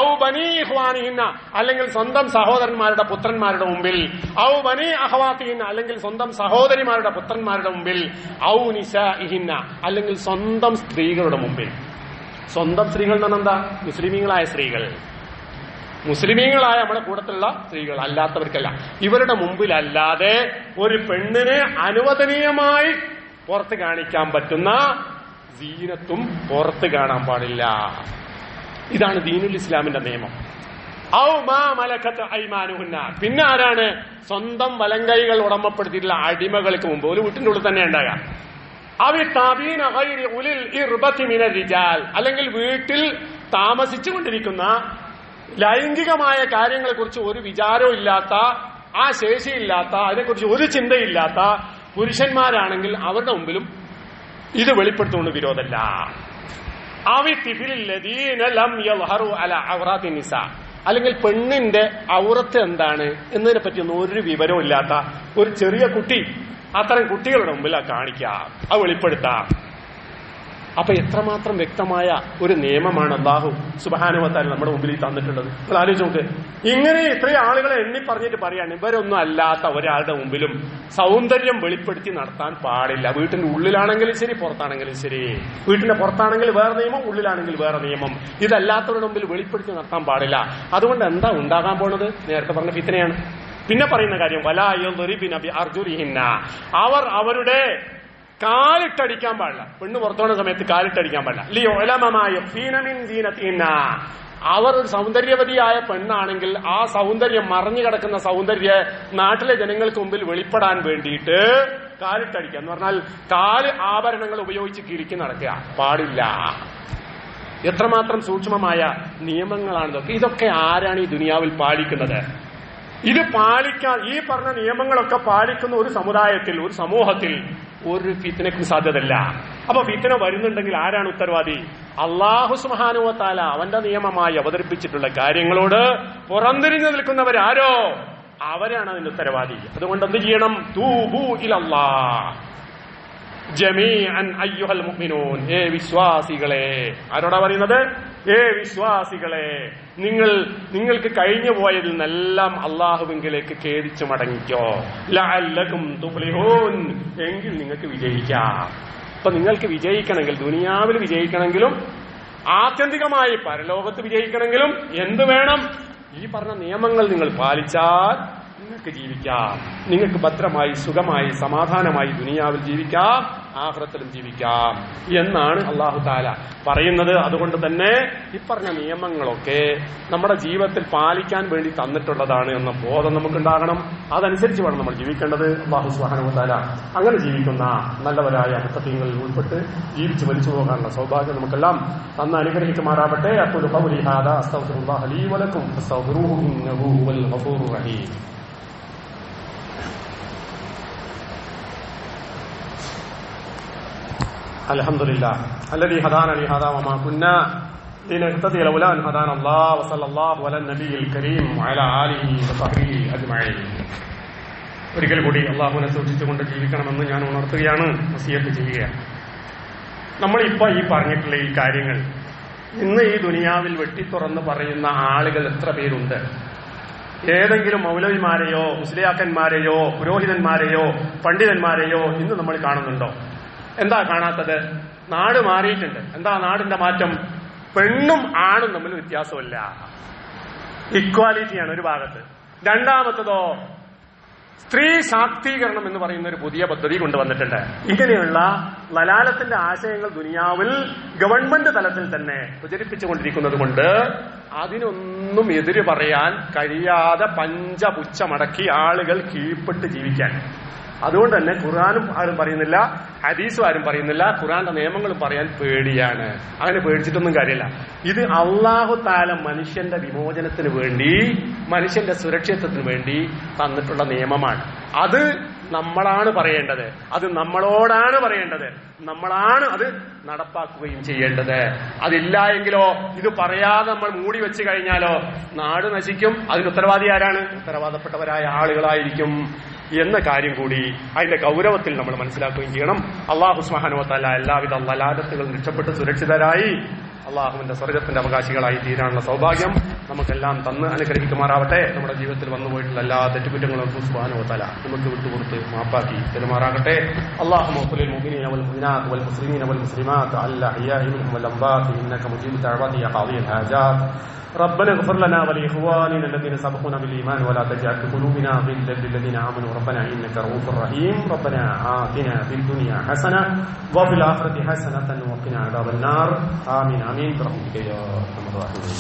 ഔ ബനി ഇഖ്വാനിഹിന്ന, അല്ലെങ്കിൽ സ്വന്തം സഹോദരന്മാരുടെ പുത്രന്മാരുടെ മുമ്പിൽ. ഔ ബനി അഖവാതിഹിന്ന, അല്ലെങ്കിൽ സ്വന്തം സഹോദരിമാരുടെ പുത്രന്മാരുടെ മുമ്പിൽ. ഔ നിസാഇഹിന്ന, അല്ലെങ്കിൽ സ്വന്തം സ്ത്രീകളുടെ മുമ്പിൽ. സ്വന്തം സ്ത്രീകൾ എന്ന് പറഞ്ഞാൽ എന്താ? മുസ്ലിമീങ്ങളായ സ്ത്രീകൾ, മുസ്ലിമീങ്ങളായ നമ്മുടെ കൂട്ടത്തിലുള്ള സ്ത്രീകൾ, അല്ലാത്തവർക്കല്ല. ഇവരുടെ മുമ്പിലല്ലാതെ ഒരു പെണ്ണിന് അനുവദനീയമായി പുറത്ത് കാണിക്കാൻ പറ്റുന്ന സീനത്തും പുറത്ത് കാണാൻ പാടില്ല. ഇതാണ് ദീനുൽ ഇസ്ലാമിന്റെ നിയമം. ഔ മാ മലക്കത്ത് ഐമാനുഹുന്ന. പിന്നെ ആരാണ്? സ്വന്തം വലങ്കൈകൾ ഉടമപ്പെടുത്തിയിട്ടുള്ള അടിമകൾക്ക് മുമ്പ്. ഒരു വീട്ടിന്റെ ഉള്ളിൽ തന്നെ ഉണ്ടാകാം. അല്ലെങ്കിൽ വീട്ടിൽ താമസിച്ചുകൊണ്ടിരിക്കുന്ന ലൈംഗികമായ കാര്യങ്ങളെ കുറിച്ച് ഒരു വിചാരവും ഇല്ലാത്ത, ആ ശേഷിയില്ലാത്ത, അതിനെക്കുറിച്ച് ഒരു ചിന്തയില്ലാത്ത പുരുഷന്മാരാണെങ്കിൽ അവരുടെ മുമ്പിലും ഇത് വെളിപ്പെടുത്തുകൊണ്ട് വിരോധമല്ല. അല്ലെങ്കിൽ പെണ്ണിന്റെ ഔറത്ത് എന്താണ് എന്നതിനെ പറ്റിയൊന്നും ഒരു വിവരവും ഇല്ലാത്ത ഒരു ചെറിയ കുട്ടി, അത്തരം കുട്ടികളുടെ മുമ്പിൽ കാണിക്കാം, അത് വെളിപ്പെടുത്താം. അപ്പൊ എത്രമാത്രം വ്യക്തമായ ഒരു നിയമമാണ് അല്ലാഹു സുബ്ഹാനഹു വ തആല നമ്മുടെ മുമ്പിൽ തന്നിട്ടുള്ളത്. നിങ്ങൾ ആലോചിച്ച് നോക്ക്. ഇങ്ങനെ ഇത്രയും ആളുകളെ എണ്ണി പറഞ്ഞിട്ട് പറയാണ് ഇവരൊന്നും അല്ലാത്ത ഒരാളുടെ മുമ്പിലും സൗന്ദര്യം വെളിപ്പെടുത്തി നടത്താൻ പാടില്ല. വീട്ടിന്റെ ഉള്ളിലാണെങ്കിലും ശരി, പുറത്താണെങ്കിലും ശരി. വീട്ടിന്റെ പുറത്താണെങ്കിൽ വേറെ നിയമം, ഉള്ളിലാണെങ്കിൽ വേറെ നിയമം. ഇതല്ലാത്തവരുടെ മുമ്പിൽ വെളിപ്പെടുത്തി നടത്താൻ പാടില്ല. അതുകൊണ്ട് എന്താ ഉണ്ടാകാൻ പോണത്? നേരത്തെ പറഞ്ഞ ഫിത്നയാണ്. പിന്നെ പറയുന്ന കാര്യം വലാ യദ്രിബിന ബിഅർജുലിഹിന്ന. അവർ അവരുടെ കാലിട്ടടിക്കാൻ പാടില്ല. പെണ്ണ് പുറത്തോണ സമയത്ത് കാലിട്ടടിക്കാൻ പാടില്ല. അവർ ഒരു സൗന്ദര്യവതിയായ പെണ്ണാണെങ്കിൽ ആ സൗന്ദര്യം, മറഞ്ഞു കിടക്കുന്ന സൗന്ദര്യ നാട്ടിലെ ജനങ്ങൾക്ക് മുമ്പിൽ വെളിപ്പെടാൻ വേണ്ടിയിട്ട് കാലിട്ടടിക്കുക എന്ന് പറഞ്ഞാൽ കാല് ആഭരണങ്ങൾ ഉപയോഗിച്ച് കിരിക്കി നടക്കുക പാടില്ല. എത്രമാത്രം സൂക്ഷ്മമായ നിയമങ്ങളാണ് ഇതൊക്കെ. ഇതൊക്കെ ആരാണ് ഈ ദുനിയാവിൽ പാലിക്കുന്നത്? ഇത് പാലിക്കാൻ, ഈ പറഞ്ഞ നിയമങ്ങളൊക്കെ പാലിക്കുന്ന ഒരു സമുദായത്തിൽ, ഒരു സമൂഹത്തിൽ ഒരു ഫിത്നയ്ക്കും സാധ്യതയില്ല. അപ്പൊ ഫിത്ന വരുന്നുണ്ടെങ്കിൽ ആരാണ് ഉത്തരവാദി? അല്ലാഹു സുബ്ഹാനഹു വ തആല അവന്റെ നിയമമായി അവതരിപ്പിച്ചിട്ടുള്ള കാര്യങ്ങളോട് പുറംതിരിഞ്ഞു നിൽക്കുന്നവരാരോ അവരാണ് അതിന്റെ ഉത്തരവാദി. അതുകൊണ്ട് എന്ത് ചെയ്യണം? തൂബൂ ഇലല്ലാഹ് ജമീഅൻ അയ്യുഹൽ മുഅ്മിനൂൻ. വിശ്വാസികളെ, ആരോടാ പറയുന്നത്? വിശ്വാസികളെ, നിങ്ങൾക്ക് കഴിഞ്ഞു പോയതിൽ നിന്നെല്ലാം അള്ളാഹുവിലേക്ക് ഖേദിച്ചു മടങ്ങിക്കോ. ലഅല്ലകും തുഫ്ലിഹൂൻ, എങ്കിൽ നിങ്ങൾക്ക് വിജയിക്കാം. അപ്പൊ നിങ്ങൾക്ക് വിജയിക്കണമെങ്കിൽ, ദുനിയാവിൽ വിജയിക്കണമെങ്കിലും ആത്യന്തികമായി പരലോകത്ത് വിജയിക്കണമെങ്കിലും എന്ത് വേണം? ഈ പറഞ്ഞ നിയമങ്ങൾ നിങ്ങൾ പാലിച്ചാൽ നിങ്ങൾക്ക് ജീവിക്കാം. നിങ്ങൾക്ക് ഭദ്രമായി, സുഖമായി, സമാധാനമായി ദുനിയാവിൽ ജീവിക്കാം, ആഖിറത്തിലും ജീവിക്കാം എന്നാണ് അല്ലാഹു തആല പറയുന്നത്. അതുകൊണ്ട് തന്നെ ഇപ്പറഞ്ഞ നിയമങ്ങളൊക്കെ നമ്മുടെ ജീവിതത്തിൽ പാലിക്കാൻ വേണ്ടി തന്നിട്ടുള്ളതാണ് എന്ന ബോധം നമുക്കുണ്ടാകണം. അതനുസരിച്ച് വേണം നമ്മൾ ജീവിക്കേണ്ടത്. അല്ലാഹു സുബ്ഹാനഹു വ തആല അങ്ങനെ ജീവിക്കുന്ന നല്ലവരായ മുത്തഖീങ്ങളിൽ ഉൾപ്പെട്ട് ജീവിച്ച് വലിച്ചു പോകാനുള്ള സൗഭാഗ്യം നമുക്കെല്ലാം തന്ന് അനുഗ്രഹിക്കുമാറാവട്ടെ. അഖൂലു ഖൗലി ഹാദാ അസ്തഗ്ഫിറുല്ലാഹ ലീ വലക്കും ഫസ്തഗ്ഫിറൂഹു ഇന്നഹു ഹുവൽ ഗഫൂറുർ റഹീം. الحمدللہ الذي هدانا لهذا وما كنا لنهتدي لولا ان هدانا الله وصلى الله على النبي الكريم وعلى آله وصحبه أجمعين. ഒരിക്കൽ കൂടി അള്ളാഹുവിനെ സൂക്ഷിച്ചുകൊണ്ട് ജീവിക്കണമെന്ന് ഞാൻ ഉണർത്തുകയാണ്, വസിയത്ത് ചെയ്യുകയാണ്. നമ്മളിപ്പോ ഈ പറഞ്ഞിട്ടുള്ള ഈ കാര്യങ്ങൾ ഇന്ന് ഈ ദുനിയാവിൽ വെട്ടിത്തുറന്ന് പറയുന്ന ആളുകൾ എത്ര പേരുണ്ട്? ഏതെങ്കിലും മൗലവിമാരെയോ മുസ്ലിയാക്കന്മാരെയോ പുരോഹിതന്മാരെയോ പണ്ഡിതന്മാരെയോ ഇന്ന് നമ്മൾ കാണുന്നുണ്ടോ? എന്താ കാണാത്തത്? നാട് മാറിയിട്ടുണ്ട്. എന്താ നാടിന്റെ മാറ്റം? പെണ്ണും ആണും തമ്മിൽ വ്യത്യാസമില്ല, ഇക്വാലിറ്റിയാണ് ഒരു ഭാഗത്ത്. രണ്ടാമത്തതോ സ്ത്രീ ശാക്തീകരണം എന്ന് പറയുന്ന ഒരു പുതിയ പദ്ധതി കൊണ്ടുവന്നിട്ടുണ്ട്. ഇങ്ങനെയുള്ള ലലാലത്തിന്റെ ആശയങ്ങൾ ദുനിയാവിൽ ഗവൺമെന്റ് തലത്തിൽ തന്നെ പ്രചരിപ്പിച്ചുകൊണ്ടിരിക്കുന്നത് കൊണ്ട് അതിനൊന്നും എതിര് പറയാൻ കഴിയാതെ പഞ്ചപുച്ഛമടക്കി ആളുകൾ കീഴ്പ്പെട്ട് ജീവിക്കാൻ. അതുകൊണ്ട് തന്നെ ഖുർആനും ആരും പറയുന്നില്ല, ഹദീസും ആരും പറയുന്നില്ല, ഖുർആന്റെ നിയമങ്ങളും പറയാൻ പേടിയാണ്. അങ്ങനെ പേടിച്ചിട്ടൊന്നും കാര്യമില്ല. ഇത് അല്ലാഹു തആല മനുഷ്യന്റെ വിമോചനത്തിന് വേണ്ടി, മനുഷ്യന്റെ സുരക്ഷിതത്വത്തിന് വേണ്ടി തന്നിട്ടുള്ള നിയമമാണ്. അത് നമ്മളാണ് പറയേണ്ടത്, അത് നമ്മളോടാണ് പറയേണ്ടത്, നമ്മളാണ് അത് നടപ്പാക്കുകയും ചെയ്യേണ്ടത്. അതില്ല എങ്കിലോ, ഇത് പറയാതെ നമ്മൾ മൂടി വെച്ച് കഴിഞ്ഞാലോ നാട് നശിക്കും. അതിന് ഉത്തരവാദി ആരാണ്? ഉത്തരവാദപ്പെട്ടവരായ ആളുകളായിരിക്കും എന്ന കാര്യം കൂടി അതിന്റെ ഗൗരവത്തിൽ നമ്മൾ മനസ്സിലാക്കുകയും ചെയ്യണം. അല്ലാഹു സുബ്ഹാനഹു വ തആല എല്ലാവിധ ലലാലത്തുകളും രക്ഷപ്പെട്ട് സുരക്ഷിതരായി അള്ളാഹുവിന്റെ സ്വർഗത്തിന്റെ അവകാശികളായി തീരാനുള്ള സൗഭാഗ്യം നമുക്കെല്ലാം തന്ന് അനുഗ്രഹിക്കുമാറാവട്ടെ. നമ്മുടെ ജീവിതത്തിൽ വന്നുപോയിട്ടുള്ള എല്ലാ തെറ്റുകുറ്റങ്ങളും അല്ലാഹു സുബ്ഹാനഹു വ തആല നമുക്ക് വിട്ടുകൊടുത്ത് മാപ്പാക്കി പെരുമാറാകട്ടെ. അല്ലാഹുമ്മ ഖുലിൽ മുഅ്മിനീന വൽ മുഅ്മിനാത്ത് വൽ മുസ്ലിമീന വൽ മുസ്ലിമാത്ത് അൽ അഹ്യാഇ മിൻഹും വൽ അംവാത്ത് ഇന്നക മുജീബു ദഅവാതി യാ ഖാദിയൽ ഹാജാത്ത്. ربنا اغفر لنا ولإخواننا الذين سبقونا بالإيمان ولا تجعل في قلوبنا غلا للذين آمنوا ربنا إنك رؤوف رحيم. ربنا آتنا في الدنيا حسنة وفي الآخرة حسنة وقنا عذاب النار. آمين آمين برحمتك يا أرحم الراحمين.